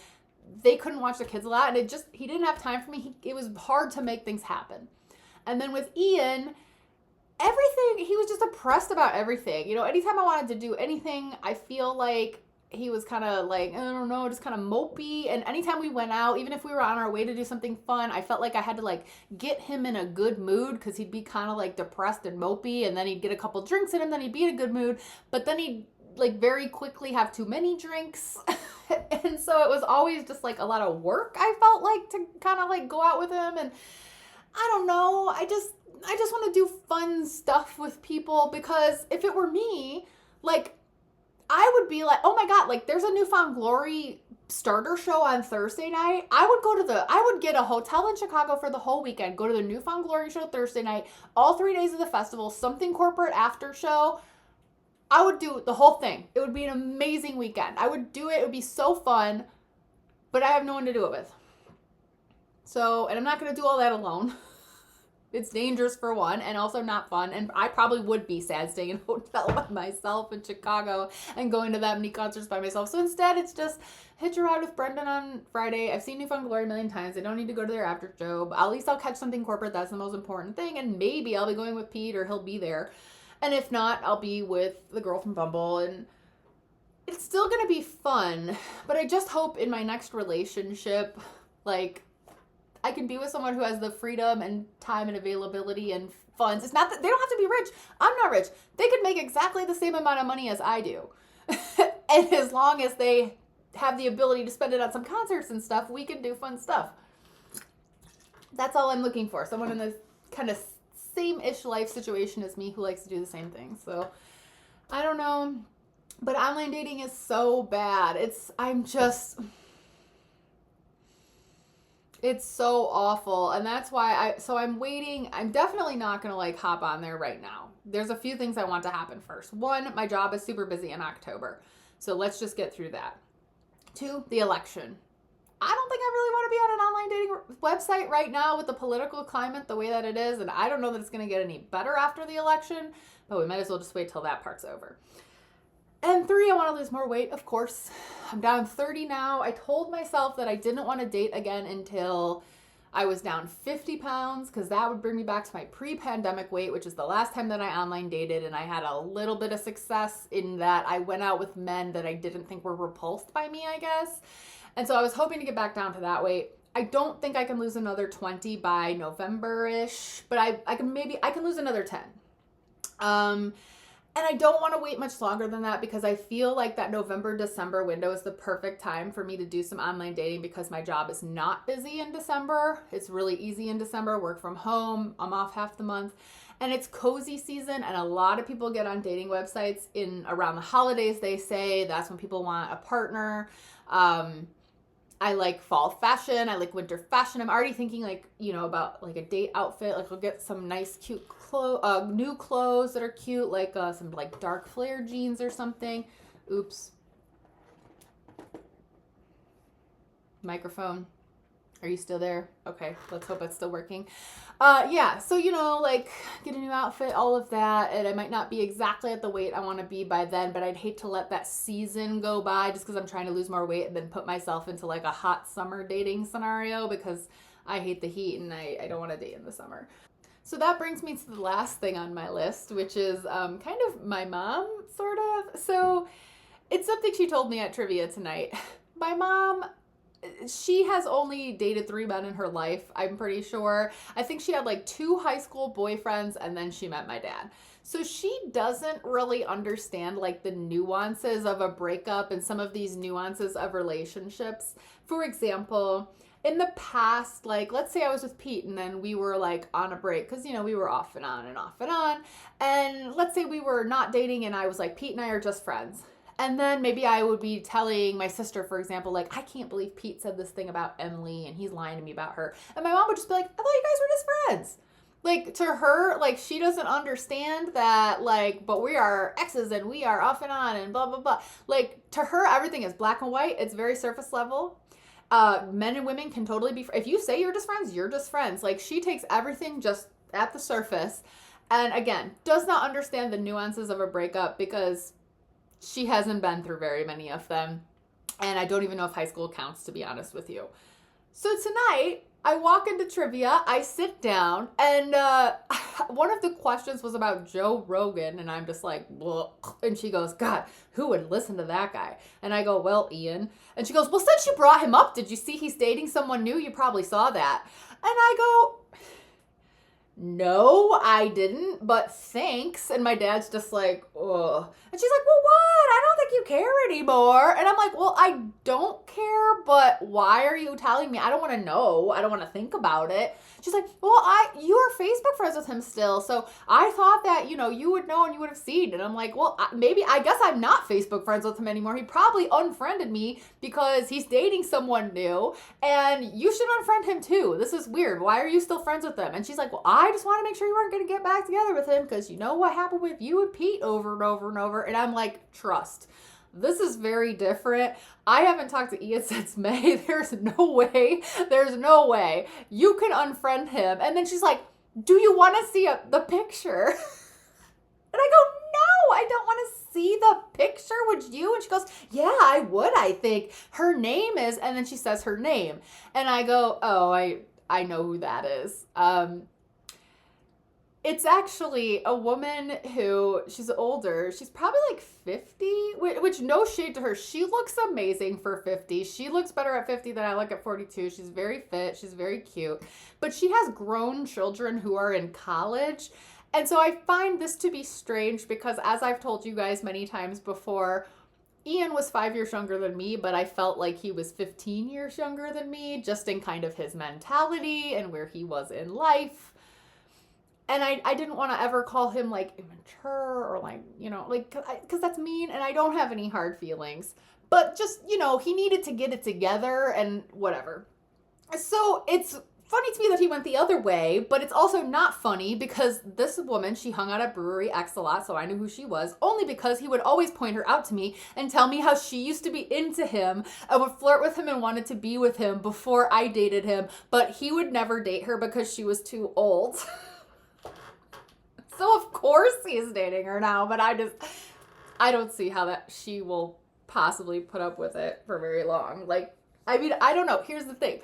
they couldn't watch the kids a lot, and he didn't have time for me. It was hard to make things happen. And then with Ian, he was just oppressed about everything. Anytime I wanted to do anything, I feel like he was kind of like, I don't know, just kind of mopey. And anytime we went out, even if we were on our way to do something fun, I felt like I had to like get him in a good mood, because he'd be kind of like depressed and mopey, and then he'd get a couple drinks in him, then he'd be in a good mood, but then he'd like very quickly have too many drinks. And so it was always just like a lot of work, I felt like, to kind of like go out with him. And I don't know, I just want to do fun stuff with people, because if it were me, like, I would be like, oh my God, like there's a New Found Glory starter show on Thursday night. I would get a hotel in Chicago for the whole weekend, go to the New Found Glory show Thursday night, all 3 days of the festival, something corporate after show. I would do the whole thing. It would be an amazing weekend. I would do it. It would be so fun, but I have no one to do it with. So, and I'm not going to do all that alone. It's dangerous for one, and also not fun. And I probably would be sad staying in a hotel by myself in Chicago and going to that many concerts by myself. So instead, it's just hitch a ride with Brendan on Friday. I've seen New Found Glory a million times. I don't need to go to their after show. But at least I'll catch something corporate. That's the most important thing. And maybe I'll be going with Pete, or he'll be there. And if not, I'll be with the girl from Bumble. And it's still going to be fun. But I just hope in my next relationship, like, I can be with someone who has the freedom and time and availability and funds. It's not that they don't have to be rich. I'm not rich. They could make exactly the same amount of money as I do. And as long as they have the ability to spend it on some concerts and stuff, we can do fun stuff. That's all I'm looking for. Someone in this kind of same-ish life situation as me who likes to do the same thing. So I don't know. But online dating is so bad. It's so awful. And that's why I'm waiting. I'm definitely not going to like hop on there right now. There's a few things I want to happen first. One, my job is super busy in October. So let's just get through that. Two, the election. I don't think I really want to be on an online dating website right now with the political climate the way that it is. And I don't know that it's going to get any better after the election, but we might as well just wait till that part's over. And three, I want to lose more weight, of course. I'm down 30 now. I told myself that I didn't want to date again until I was down 50 pounds, because that would bring me back to my pre-pandemic weight, which is the last time that I online dated. And I had a little bit of success in that I went out with men that I didn't think were repulsed by me, I guess. And so I was hoping to get back down to that weight. I don't think I can lose another 20 by November-ish, but I can lose another 10. And I don't want to wait much longer than that, because I feel like that November-December window is the perfect time for me to do some online dating, because my job is not busy in December. It's really easy in December, work from home. I'm off half the month. And it's cozy season, and a lot of people get on dating websites around the holidays, they say. That's when people want a partner. I like fall fashion. I like winter fashion. I'm already thinking like, about like a date outfit. Like I'll get some nice, cute new clothes that are cute, like some like dark flare jeans or something. Oops. Microphone. Are you still there? Okay, let's hope it's still working. Yeah, so like get a new outfit, all of that, and I might not be exactly at the weight I want to be by then, but I'd hate to let that season go by just because I'm trying to lose more weight and then put myself into like a hot summer dating scenario because I hate the heat and I don't want to date in the summer. So that brings me to the last thing on my list, which is kind of my mom, sort of. So it's something she told me at trivia tonight. My mom, she has only dated 3 men in her life, I'm pretty sure. I think she had like 2 high school boyfriends and then she met my dad. So she doesn't really understand like the nuances of a breakup and some of these nuances of relationships. For example, in the past, like let's say I was with Pete and then we were like on a break because we were off and on and off and on. And let's say we were not dating and I was like, Pete and I are just friends. And then maybe I would be telling my sister, for example, like, I can't believe Pete said this thing about Emily and he's lying to me about her. And my mom would just be like, I thought you guys were just friends. Like, to her, like, she doesn't understand that, like, but we are exes and we are off and on and blah, blah, blah. Like, to her, everything is black and white. It's very surface level. Men and women can totally be, if you say you're just friends, you're just friends. Like, she takes everything just at the surface. And again, does not understand the nuances of a breakup because she hasn't been through very many of them. And I don't even know if high school counts, to be honest with you. So tonight, I walk into trivia, I sit down, and one of the questions was about Joe Rogan, and I'm just like, bleh. And she goes, God, who would listen to that guy? And I go, well, Ian. And she goes, well, since you brought him up, did you see he's dating someone new? You probably saw that. And I go, no, I didn't, but thanks. And my dad's just like, ugh. And she's like, well, what? I don't think you care anymore. And I'm like, well, I don't care, but why are you telling me? I don't want to know. I don't want to think about it. She's like, well, you are Facebook friends with him still. So I thought that, you would know and you would have seen. And I'm like, well, I guess I'm not Facebook friends with him anymore. He probably unfriended me because he's dating someone new and you should unfriend him too. This is weird. Why are you still friends with him? And she's like, well, I just want to make sure you weren't going to get back together with him because you know what happened with you and Pete over and over and over. And I'm like, trust. This is very different. I haven't talked to Ian since May. There's no way you can unfriend him. And then she's like, do you want to see the picture? And I go, no, I don't want to see the picture. Would you? And she goes, yeah, I would, I think. Her name is, and then she says her name. And I go, oh, I know who that is. It's actually a woman who, she's older. She's probably like 50, which no shade to her. She looks amazing for 50. She looks better at 50 than I look at 42. She's very fit. She's very cute. But she has grown children who are in college. And so I find this to be strange because as I've told you guys many times before, Ian was 5 years younger than me, but I felt like he was 15 years younger than me, just in kind of his mentality and where he was in life. And I didn't want to ever call him like immature or like, because that's mean and I don't have any hard feelings. But just, he needed to get it together and whatever. So it's funny to me that he went the other way, but it's also not funny because this woman, she hung out at Brewery X a lot, so I knew who she was, only because he would always point her out to me and tell me how she used to be into him and would flirt with him and wanted to be with him before I dated him, but he would never date her because she was too old. So of course he's dating her now, but I don't see how that she will possibly put up with it for very long. Like, I mean, I don't know. Here's the thing.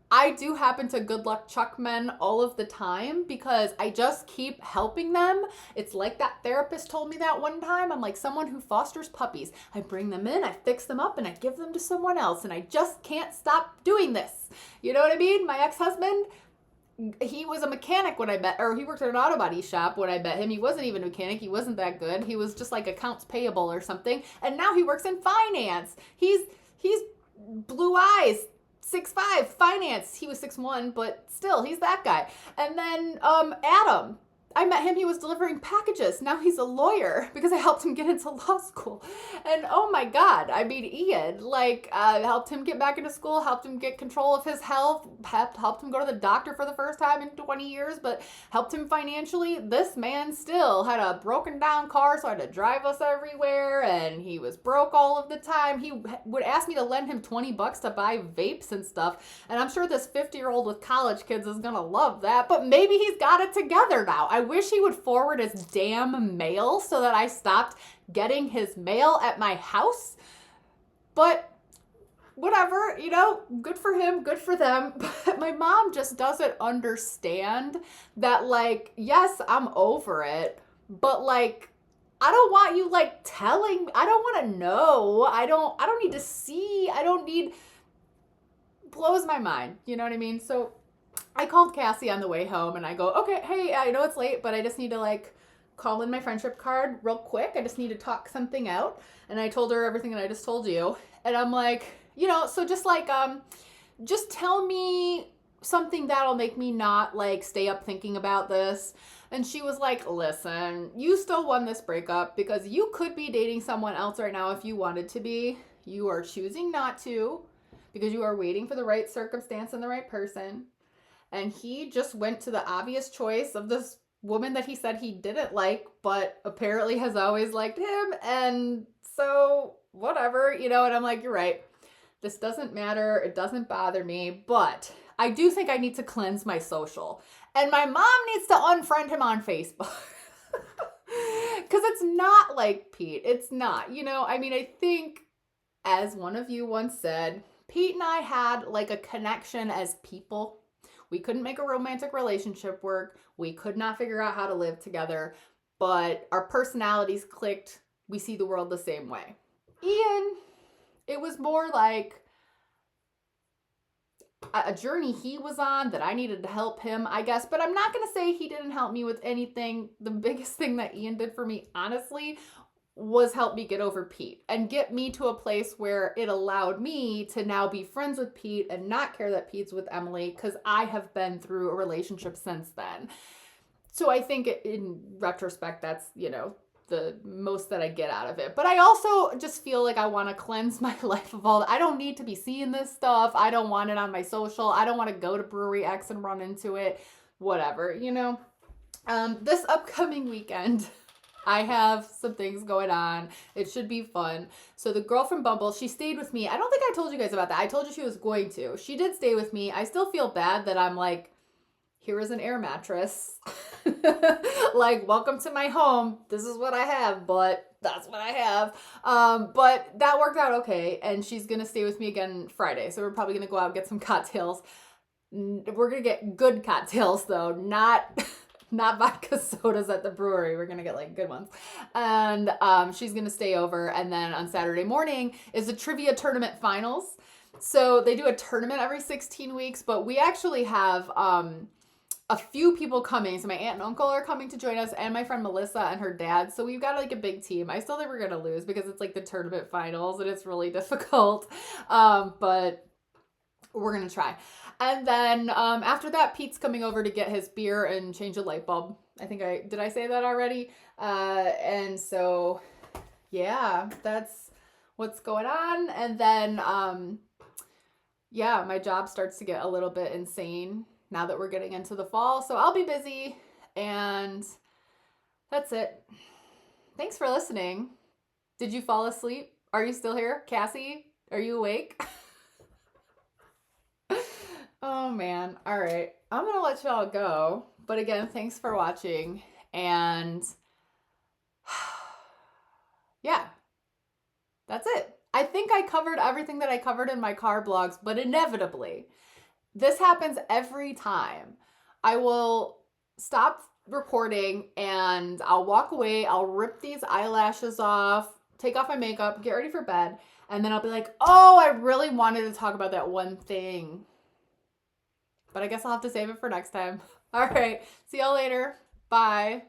I do happen to good luck chuck men all of the time because I just keep helping them. It's like that therapist told me that one time. I'm like someone who fosters puppies. I bring them in, I fix them up, and I give them to someone else. And I just can't stop doing this. You know what I mean? My ex-husband, he was a mechanic when I met, or he worked at an auto body shop when I met him. He wasn't even a mechanic. He wasn't that good. He was just like accounts payable or something. And now he works in finance. He's blue eyes, 6'5", finance. He was 6'1", but still, he's that guy. And then Adam, I met him, he was delivering packages. Now he's a lawyer because I helped him get into law school. And oh my God, I mean, Ian, like, helped him get back into school, helped him get control of his health, helped him go to the doctor for the first time in 20 years, but helped him financially. This man still had a broken down car, so I had to drive us everywhere, and he was broke all of the time. He would ask me to lend him $20 to buy vapes and stuff, and I'm sure this 50-year-old with college kids is gonna love that, but maybe he's got it together now. I wish he would forward his damn mail so that I stopped getting his mail at my house. But whatever, you know, good for him, good for them. But my mom just doesn't understand that, like, yes, I'm over it, but like, I don't want you like telling, I don't want to know. I don't need to see. I don't need, blows my mind. You know what I mean? So I called Cassie on the way home and I go, okay, hey, I know it's late, but I just need to like call in my friendship card real quick. I just need to talk something out. And I told her everything that I just told you. And I'm like, you know, so just like, just tell me something that'll make me not like stay up thinking about this. And she was like, listen, you still won this breakup because you could be dating someone else right now if you wanted to be. You are choosing not to because you are waiting for the right circumstance and the right person. And he just went to the obvious choice of this woman that he said he didn't like, but apparently has always liked him. And so whatever, you know, and I'm like, you're right. This doesn't matter. It doesn't bother me, but I do think I need to cleanse my social. And my mom needs to unfriend him on Facebook. Because it's not like Pete. It's not, you know, I mean, I think as one of you once said, Pete and I had like a connection as people. We couldn't make a romantic relationship work. We could not figure out how to live together, but our personalities clicked. We see the world the same way. Ian, it was more like a journey he was on that I needed to help him, I guess, but I'm not going to say he didn't help me with anything. The biggest thing that Ian did for me, honestly, was help me get over Pete and get me to a place where it allowed me to now be friends with Pete and not care that Pete's with Emily because I have been through a relationship since then. So I think in retrospect, that's, you know, the most that I get out of it. But I also just feel like I want to cleanse my life of all that. I don't need to be seeing this stuff. I don't want it on my social. I don't want to go to Brewery X and run into it. Whatever, you know. This upcoming weekend, I have some things going on. It should be fun. So the girl from Bumble, she stayed with me. I don't think I told you guys about that. I told you she was going to. She did stay with me. I still feel bad that I'm like, here is an air mattress. Like, welcome to my home. This is what I have, but that's what I have. But that worked out okay. And she's going to stay with me again Friday. So we're probably going to go out and get some cocktails. We're going to get good cocktails though, not vodka sodas at the brewery. We're going to get like good ones. And she's going to stay over. And then on Saturday morning is the trivia tournament finals. So they do a tournament every 16 weeks, but we actually have a few people coming. So my aunt and uncle are coming to join us and my friend Melissa and her dad. So we've got like a big team. I still think we're going to lose because it's like the tournament finals and it's really difficult. But we're going to try. And then after that, Pete's coming over to get his beer and change a light bulb. Did I say that already? And so, yeah, that's what's going on. And then, yeah, my job starts to get a little bit insane now that we're getting into the fall. So I'll be busy and that's it. Thanks for listening. Did you fall asleep? Are you still here? Cassie, are you awake? Oh man. All right. I'm going to let y'all go. But again, thanks for watching. And yeah, that's it. I think I covered everything that I covered in my car blogs, but inevitably, this happens every time. I will stop recording and I'll walk away. I'll rip these eyelashes off, take off my makeup, get ready for bed. And then I'll be like, oh, I really wanted to talk about that one thing. But I guess I'll have to save it for next time. All right. See y'all later. Bye.